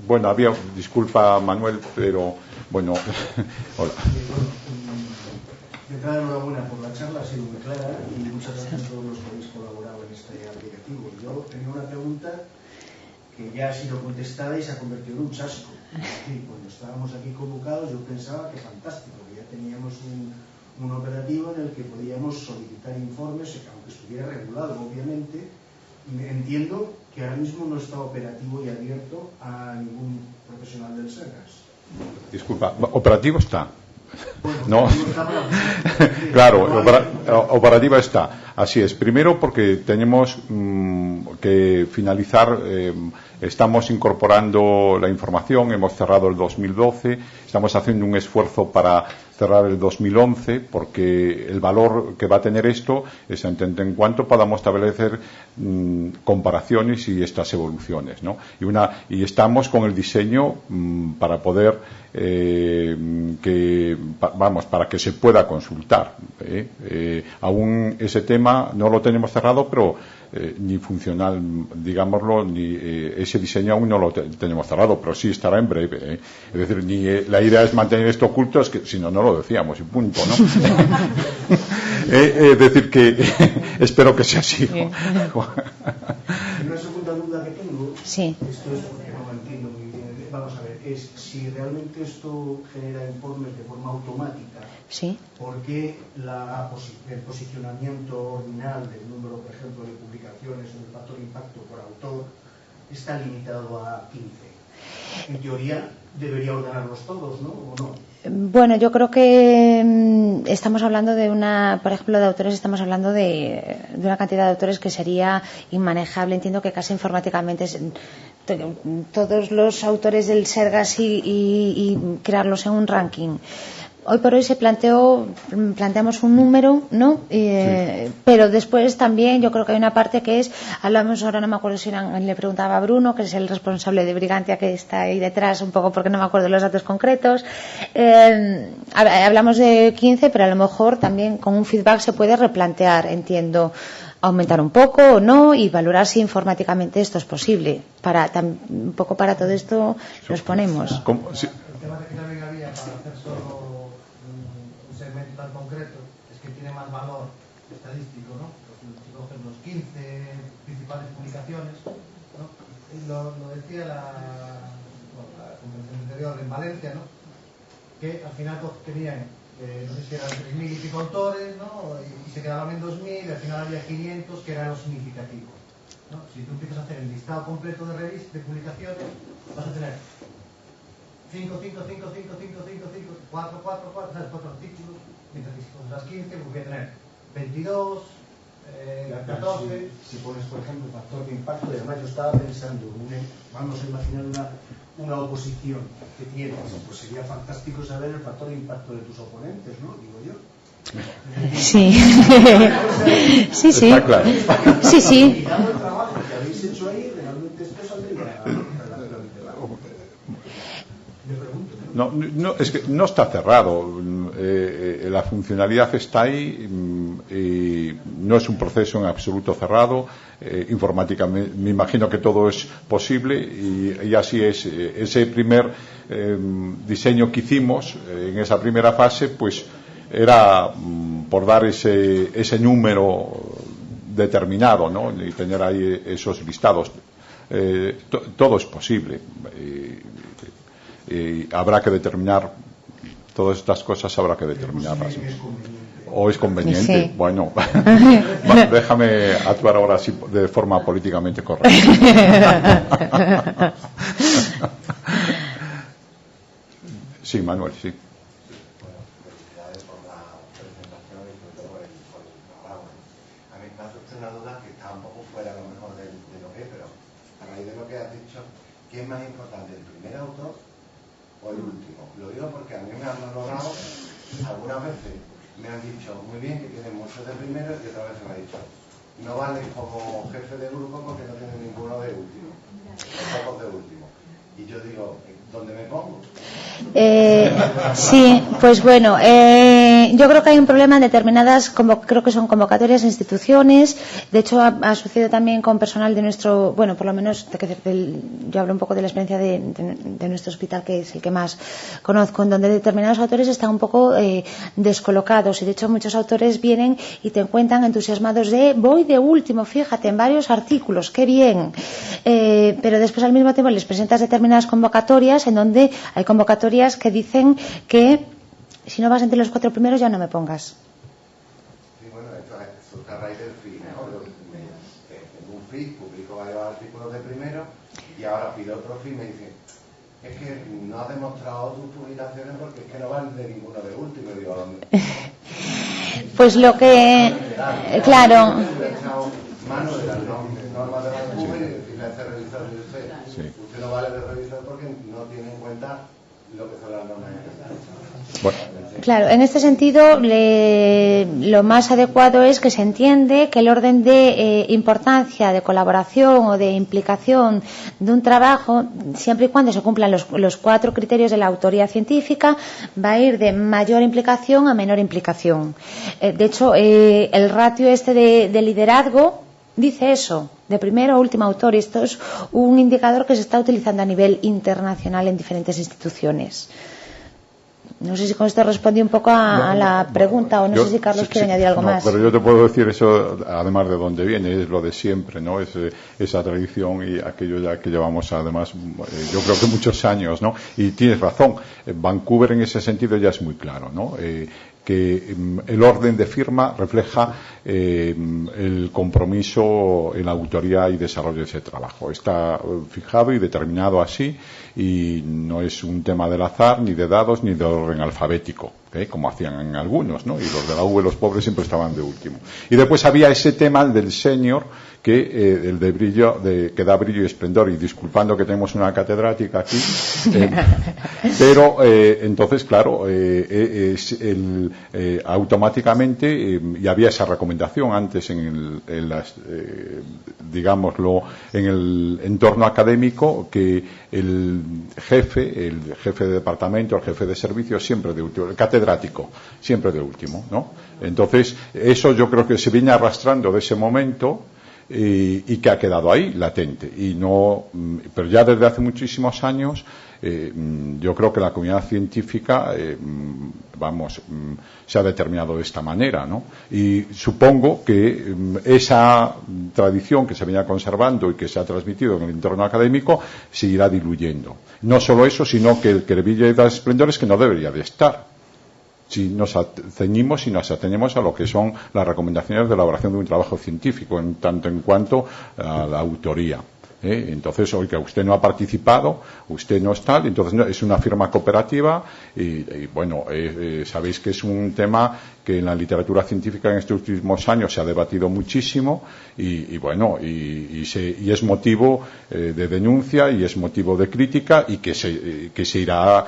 Bueno, disculpa Manuel, pero bueno. Hola. De entrada, enhorabuena por la charla, ha sido muy clara y muchas gracias a todos los que habéis colaborado en este aplicativo. Yo tenía una pregunta que ya ha sido contestada y se ha convertido en un chasco. Cuando estábamos aquí convocados, yo pensaba que fantástico, que ya teníamos un operativo en el que podíamos solicitar informes, aunque estuviera regulado, obviamente. Entiendo que ahora mismo no está operativo y abierto a ningún profesional del SERGAS. Disculpa, operativo está. Bueno, no, claro, operativa está. Así es. Primero porque tenemos que finalizar. Estamos incorporando la información. Hemos cerrado el 2012. Estamos haciendo un esfuerzo para cerrar el 2011, porque el valor que va a tener esto es en cuanto podamos establecer comparaciones y estas evoluciones, ¿no? Y estamos con el diseño para poder para que se pueda consultar. Aún ese tema no lo tenemos cerrado, pero ni funcional, digámoslo, ni ese diseño aún no lo tenemos cerrado, pero sí estará en breve. Es decir, la idea es mantener esto oculto, es que si no, no lo decíamos y punto, ¿no? Es decir, que espero que sea así. Una segunda duda que tengo, sí. Esto es porque no lo entiendo muy bien. Vamos a ver, es si realmente esto genera informes de forma automática. Sí. ¿Por qué el posicionamiento ordinal del número, por ejemplo, de publicaciones o del factor impacto por autor está limitado a 15? En teoría debería ordenarlos todos, ¿no? ¿O no? Bueno, yo creo que estamos hablando por ejemplo, de autores, estamos hablando de una cantidad de autores que sería inmanejable. Entiendo que casi informáticamente todos los autores del SERGAS y crearlos en un ranking. Hoy por hoy planteamos un número, ¿no? Sí. Pero después también yo creo que hay una parte que hablamos ahora, no me acuerdo si le preguntaba a Bruno, que es el responsable de Brigantia, que está ahí detrás un poco porque no me acuerdo de los datos concretos. Hablamos de 15, pero a lo mejor también con un feedback se puede replantear, entiendo, aumentar un poco o no y valorar si informáticamente esto es posible. Un poco para todo esto nos ponemos. Sí. El tema de que también había para hacer solo un segmento tan concreto es que tiene más valor estadístico, ¿no? Si cogen los 15 principales publicaciones, ¿no? Lo decía la Convención Interior en Valencia, ¿no? Que al final tenían, no sé si eran 3.000 y pico autores, ¿no? Y se quedaban en 2.000 y al final había 500 que eran los significativos, ¿no? Si tú empiezas a hacer el listado completo de revistas, de publicaciones, vas a tener 5, 4 artículos, mientras que si pones las 15, pues voy a tener 22, 14. Si pones, por ejemplo, el factor de impacto, y además yo estaba pensando, vamos a imaginar una oposición que tienes, pues sería fantástico saber el factor de impacto de tus oponentes, ¿no? Digo yo. Sí. Sí, sí. Está claro. Sí, sí. Mirando el trabajo que habéis hecho ahí, realmente esto saldría. No, es que no está cerrado. La funcionalidad está ahí y no es un proceso en absoluto cerrado. Informática, me imagino que todo es posible y así es. Ese primer diseño que hicimos en esa primera fase, pues era por dar ese número determinado, ¿no? Y tener ahí esos listados. Todo es posible. Habrá que determinar todas estas cosas, habrá que determinarlas. ¿O es conveniente? Sí. Bueno, déjame actuar ahora sí de forma políticamente correcta. Sí, Manuel, sí. Bueno, felicidades por la presentación y sobre todo por el programa. A mí me ha surgido una duda que está un poco fuera a lo mejor de lo que es, pero a raíz de lo que has dicho, ¿qué es más importante, el primer autor o el último? Lo digo porque a mí me han valorado, algunas veces me han dicho muy bien que tienen muchos de primero y otras veces me han dicho no valen como jefe de grupo porque no tienen ninguno de último, pocos de último. Y yo digo, ¿dónde me pongo? Sí, pues bueno, yo creo que hay un problema en determinadas, creo que son convocatorias de instituciones. De hecho, ha sucedido también con personal de nuestro, bueno, por lo menos, yo hablo un poco de la experiencia de nuestro hospital, que es el que más conozco, en donde determinados autores están un poco descolocados. Y de hecho, muchos autores vienen y te encuentran entusiasmados de voy de último, fíjate, en varios artículos, qué bien. Pero después, al mismo tiempo, les presentas determinadas convocatorias en donde hay convocatorias que dicen que si no vas entre los 4 primeros ya no me pongas. Sí, bueno, esto surge a raíz del FII, ¿no? En un FII publico varios artículos de primero y ahora pido otro FII y me dicen es que no has demostrado tus publicaciones porque es que no valen de ninguno de último. Y digo, ¿dónde? Pues lo que... Claro. Mano de las normas de la NUE y decirle a este revisor y usted no vale de revisor porque no tiene en cuenta lo que son las normas. Bueno. Claro, en este sentido lo más adecuado es que se entiende que el orden de importancia, de colaboración o de implicación de un trabajo, siempre y cuando se cumplan los 4 criterios de la autoría científica, va a ir de mayor implicación a menor implicación. De hecho, el ratio de liderazgo dice eso, de primero a último autor, y esto es un indicador que se está utilizando a nivel internacional en diferentes instituciones. No sé si con esto respondí un poco a la pregunta, o no sé si Carlos quiere añadir algo más. Pero yo te puedo decir eso, además de dónde viene, es lo de siempre, ¿no? Es esa tradición y aquello ya que llevamos, además, yo creo que muchos años, ¿no? Y tienes razón, Vancouver en ese sentido ya es muy claro, ¿no? Que el orden de firma refleja el compromiso en la autoría y desarrollo de ese trabajo. Está fijado y determinado así y no es un tema del azar, ni de dados, ni de orden alfabético, como hacían en algunos, ¿no? Y los de la V, los pobres, siempre estaban de último. Y después había ese tema del senior, el de brillo, que da brillo y esplendor, y disculpando que tenemos una catedrática aquí, pero entonces, claro, automáticamente, y había esa recomendación antes en digámoslo, en el entorno académico, que el jefe de departamento, el jefe de servicio, siempre de último, el catedrático, siempre de último, ¿no? Entonces, eso yo creo que se viene arrastrando de ese momento, y que ha quedado ahí latente, pero ya desde hace muchísimos años yo creo que la comunidad científica se ha determinado de esta manera, ¿no? Y supongo que esa tradición que se venía conservando y que se ha transmitido en el entorno académico se irá diluyendo. No solo eso, sino que el brillo y da esplendores que no debería de estar, si nos ceñimos y nos atenemos a lo que son las recomendaciones de elaboración de un trabajo científico, en tanto en cuanto a la autoría. Entonces, oiga, usted no ha participado, usted no es tal, entonces es una firma cooperativa y bueno, sabéis que es un tema que en la literatura científica en estos últimos años se ha debatido muchísimo y bueno, y es motivo de denuncia y es motivo de crítica y que se irá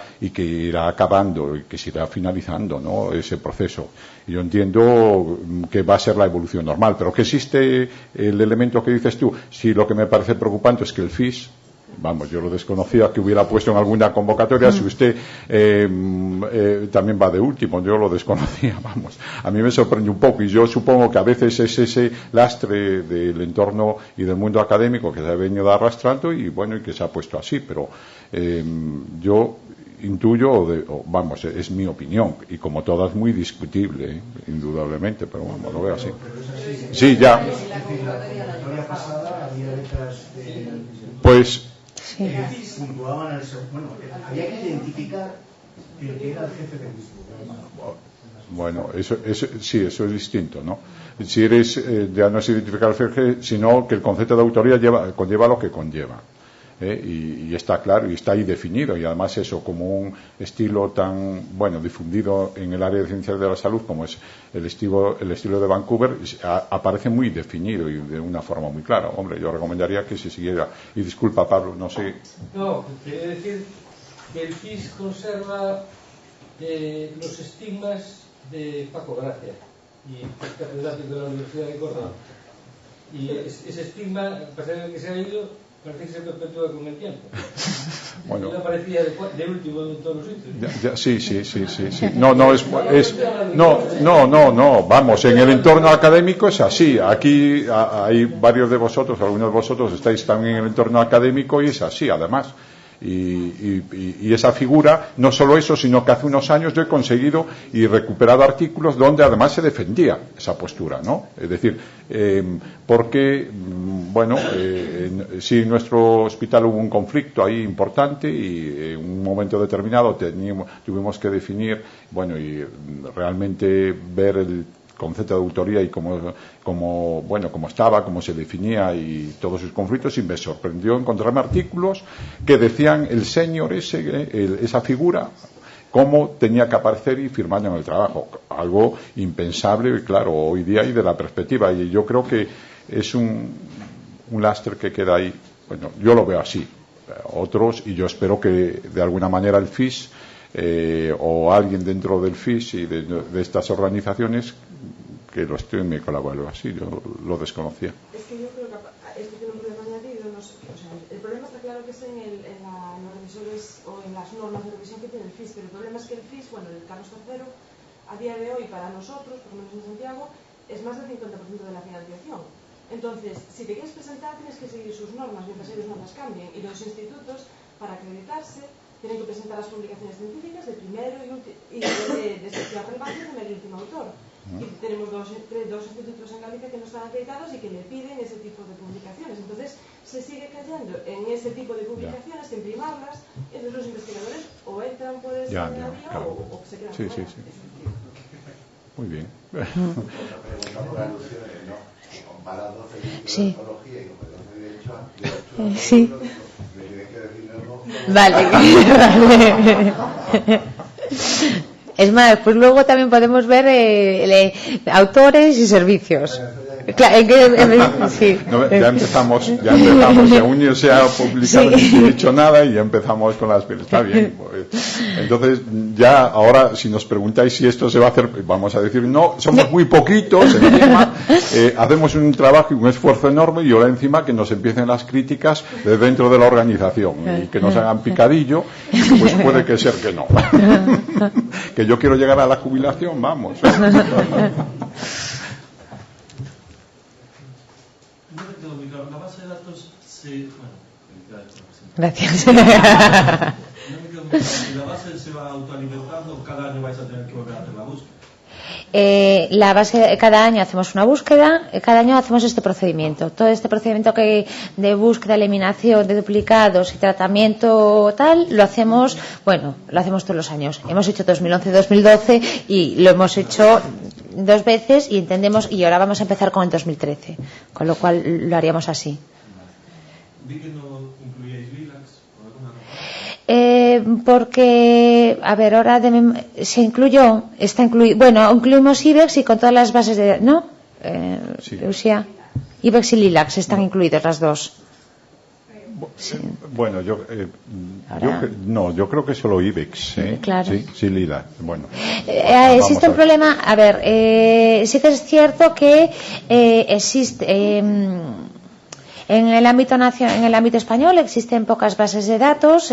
acabando y que se irá finalizando, ¿no? Ese proceso. Yo entiendo que va a ser la evolución normal, pero que existe el elemento que dices tú. Sí, lo que me parece preocupante es que el FIS, vamos, yo lo desconocía que hubiera puesto en alguna convocatoria, si usted también va de último, yo lo desconocía, vamos. A mí me sorprende un poco y yo supongo que a veces es ese lastre del entorno y del mundo académico que se ha venido arrastrando y bueno, y que se ha puesto así, pero yo intuyo, vamos, es mi opinión y como todas muy discutible, indudablemente, pero bueno, lo veo así. Sí, ya. Pues puntuaban bueno, había que identificar el que era el jefe del grupo. Bueno, eso es distinto, ¿no? Si eres, ya no es identificar el jefe, sino que el concepto de autoría conlleva lo que conlleva. y está claro y está ahí definido, y además eso como un estilo tan difundido en el área de ciencias de la salud como es el estilo de Vancouver, aparece muy definido y de una forma muy clara. Hombre, yo recomendaría que se siguiera. Y disculpa, Pablo, no sé. No, quería decir que el FIS conserva los estigmas de Paco Gracia, y catedrático de la Universidad de Córdoba, y ese estigma, a pesar de que se ha ido, parece que se perpetúa con el tiempo. Bueno, no aparecía de último en todos los sitios. Sí. No, vamos, en el entorno académico es así. Aquí hay varios de vosotros, algunos de vosotros estáis también en el entorno académico y es así, además. Y esa figura, no solo eso, sino que hace unos años yo he conseguido y recuperado artículos donde además se defendía esa postura, ¿no? Es decir, porque, sí, en nuestro hospital hubo un conflicto ahí importante y en un momento determinado tuvimos que definir, y realmente ver el concepto de autoría y cómo estaba, cómo se definía y todos sus conflictos, y me sorprendió encontrarme artículos que decían el señor esa figura, cómo tenía que aparecer y firmar en el trabajo. Algo impensable, claro, hoy día y de la perspectiva. Y yo creo que es un lastre que queda ahí. Bueno, yo lo veo así. Otros, y yo espero que de alguna manera el FIS o alguien dentro del FIS y de estas organizaciones que lo estén me colaboren así. Yo lo desconocía. Es que yo creo que esto tiene un problema añadido. El problema está claro que es en los revisores o en las normas de revisión que tiene el FIS, pero el problema es que el FIS, el Carlos III, a día de hoy para nosotros, por lo menos en Santiago, es más del 50% de la financiación. Entonces, si te quieres presentar, tienes que seguir sus normas, mientras ellos no las cambien. Y los institutos, para acreditarse, tienen que presentar las publicaciones científicas de primero y de especial relevancia de medio y último autor. Y tenemos dos institutos en Galicia que no están acreditados y que le piden ese tipo de publicaciones. Entonces, se sigue cayendo en ese tipo de publicaciones, que en primarlas, entonces los investigadores o entran por ese vía o se quedan fuera. Sí. Muy bien. Comparado de oncología y de derecho, sí. me tienes que decir algo. Vale. Es más, pues luego también podemos ver autores y servicios. Sí. No, ya empezamos, y aún no se ha publicado ni hecho nada y ya empezamos con las pilas. Está bien. Entonces, ya ahora, si nos preguntáis si esto se va a hacer, vamos a decir no, somos muy poquitos encima, hacemos un trabajo y un esfuerzo enorme, y ahora encima que nos empiecen las críticas de dentro de la organización y que nos hagan picadillo, pues puede que ser que no. Que yo quiero llegar a la jubilación, vamos. La base de datos Gracias. La base se va autoalimentando, cada año vais a tener que volver a hacer la búsqueda. La base, cada año hacemos una búsqueda, cada año hacemos este procedimiento. Todo este procedimiento de búsqueda, eliminación de duplicados y tratamiento tal, lo hacemos todos los años. Hemos hecho 2011-2012 y lo hemos hecho 2 veces y entendemos, y ahora vamos a empezar con el 2013, con lo cual lo haríamos así. ¿Vi que no incluíais LILACs o alguna cosa? Porque, a ver, ahora está incluido, incluimos IBEX y con todas las bases de, ¿no? Sí. Lucía, IBEX y LILACs están incluidos las dos. Sí. Bueno, yo creo que solo IBEX, claro. Sí, Lila. Bueno, existe un problema. A ver, sí que es cierto que existe en el ámbito nacional, en el ámbito español existen pocas bases de datos.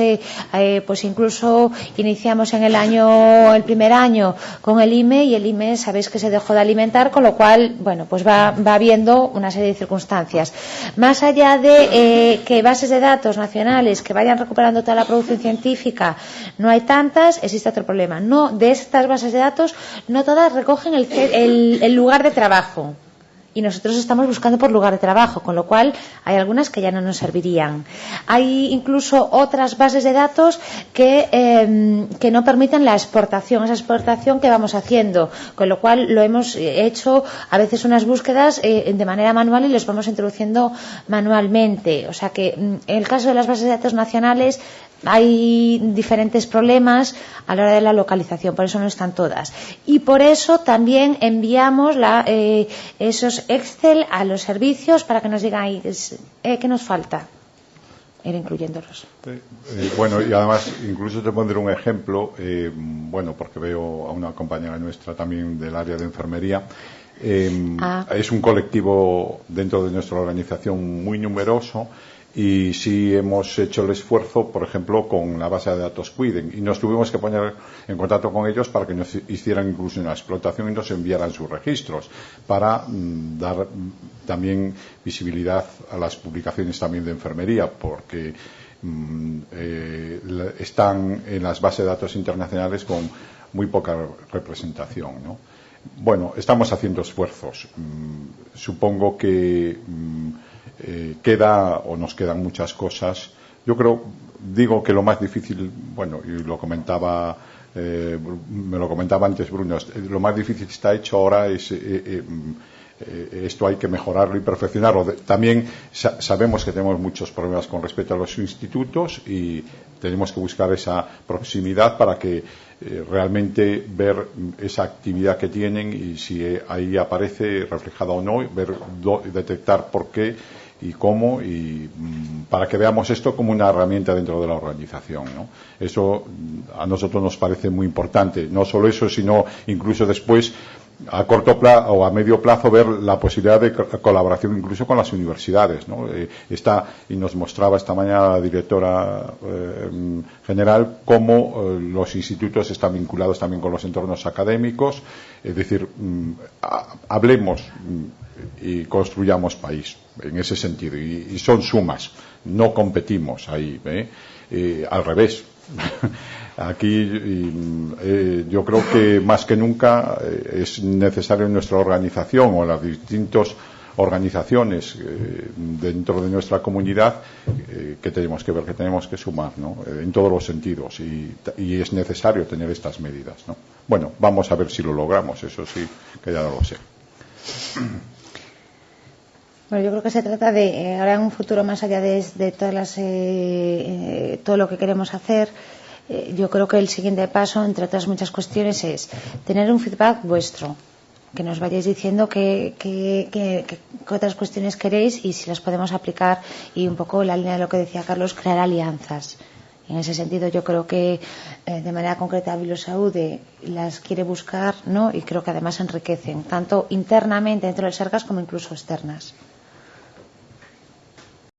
Pues incluso iniciamos el primer año con el IME, y el IME sabéis que se dejó de alimentar, con lo cual pues va habiendo una serie de circunstancias. Más allá de que bases de datos nacionales que vayan recuperando toda la producción científica no hay tantas, existe otro problema. No, de estas bases de datos no todas recogen el lugar de trabajo. y nosotros estamos buscando por lugar de trabajo, con lo cual hay algunas que ya no nos servirían. Hay incluso otras bases de datos que no permiten la exportación, esa exportación que vamos haciendo, con lo cual lo hemos hecho a veces unas búsquedas de manera manual y los vamos introduciendo manualmente. O sea que en el caso de las bases de datos nacionales hay diferentes problemas a la hora de la localización, por eso no están todas. Y por eso también enviamos esos Excel a los servicios para que nos digan qué nos falta, ir incluyéndolos. Bueno, y además, incluso te pondré un ejemplo, bueno, porque veo a una compañera nuestra también del área de enfermería. Es un colectivo dentro de nuestra organización muy numeroso. Y sí hemos hecho el esfuerzo, por ejemplo, con la base de datos Cuiden, y nos tuvimos que poner en contacto con ellos para que nos hicieran incluso una explotación y nos enviaran sus registros, para dar también visibilidad a las publicaciones también de enfermería, porque están en las bases de datos internacionales con muy poca representación, ¿no? Bueno, estamos haciendo esfuerzos. Supongo que queda o nos quedan muchas cosas. Yo digo que lo más difícil, bueno, y lo comentaba, me lo comentaba antes Bruno, lo más difícil está hecho ahora es esto hay que mejorarlo y perfeccionarlo. También sabemos que tenemos muchos problemas con respecto a los institutos y tenemos que buscar esa proximidad para que realmente ver esa actividad que tienen y si ahí aparece reflejada o no, detectar por qué y cómo, y para que veamos esto como una herramienta dentro de la organización, ¿no? Eso a nosotros nos parece muy importante. No solo eso, sino incluso después a corto plazo o a medio plazo ver la posibilidad de colaboración incluso con las universidades, ¿no? Y nos mostraba esta mañana la directora general cómo los institutos están vinculados también con los entornos académicos, es decir, hablemos y construyamos país en ese sentido, y son sumas, no competimos ahí, al revés. Aquí yo creo que más que nunca es necesario en nuestra organización o en las distintas organizaciones dentro de nuestra comunidad que tenemos que ver, que tenemos que sumar, ¿no? En todos los sentidos, y es necesario tener estas medidas, ¿no? Bueno, vamos a ver si lo logramos, eso sí que ya no lo sé. Bueno, yo creo que se trata de, ahora en un futuro más allá de todas todo lo que queremos hacer, yo creo que el siguiente paso, entre otras muchas cuestiones, es tener un feedback vuestro, que nos vayáis diciendo qué otras cuestiones queréis y si las podemos aplicar, y un poco la línea de lo que decía Carlos, crear alianzas. En ese sentido, yo creo que de manera concreta Biosaude las quiere buscar, ¿no? Y creo que además enriquecen, tanto internamente dentro del SERCAS como incluso externas.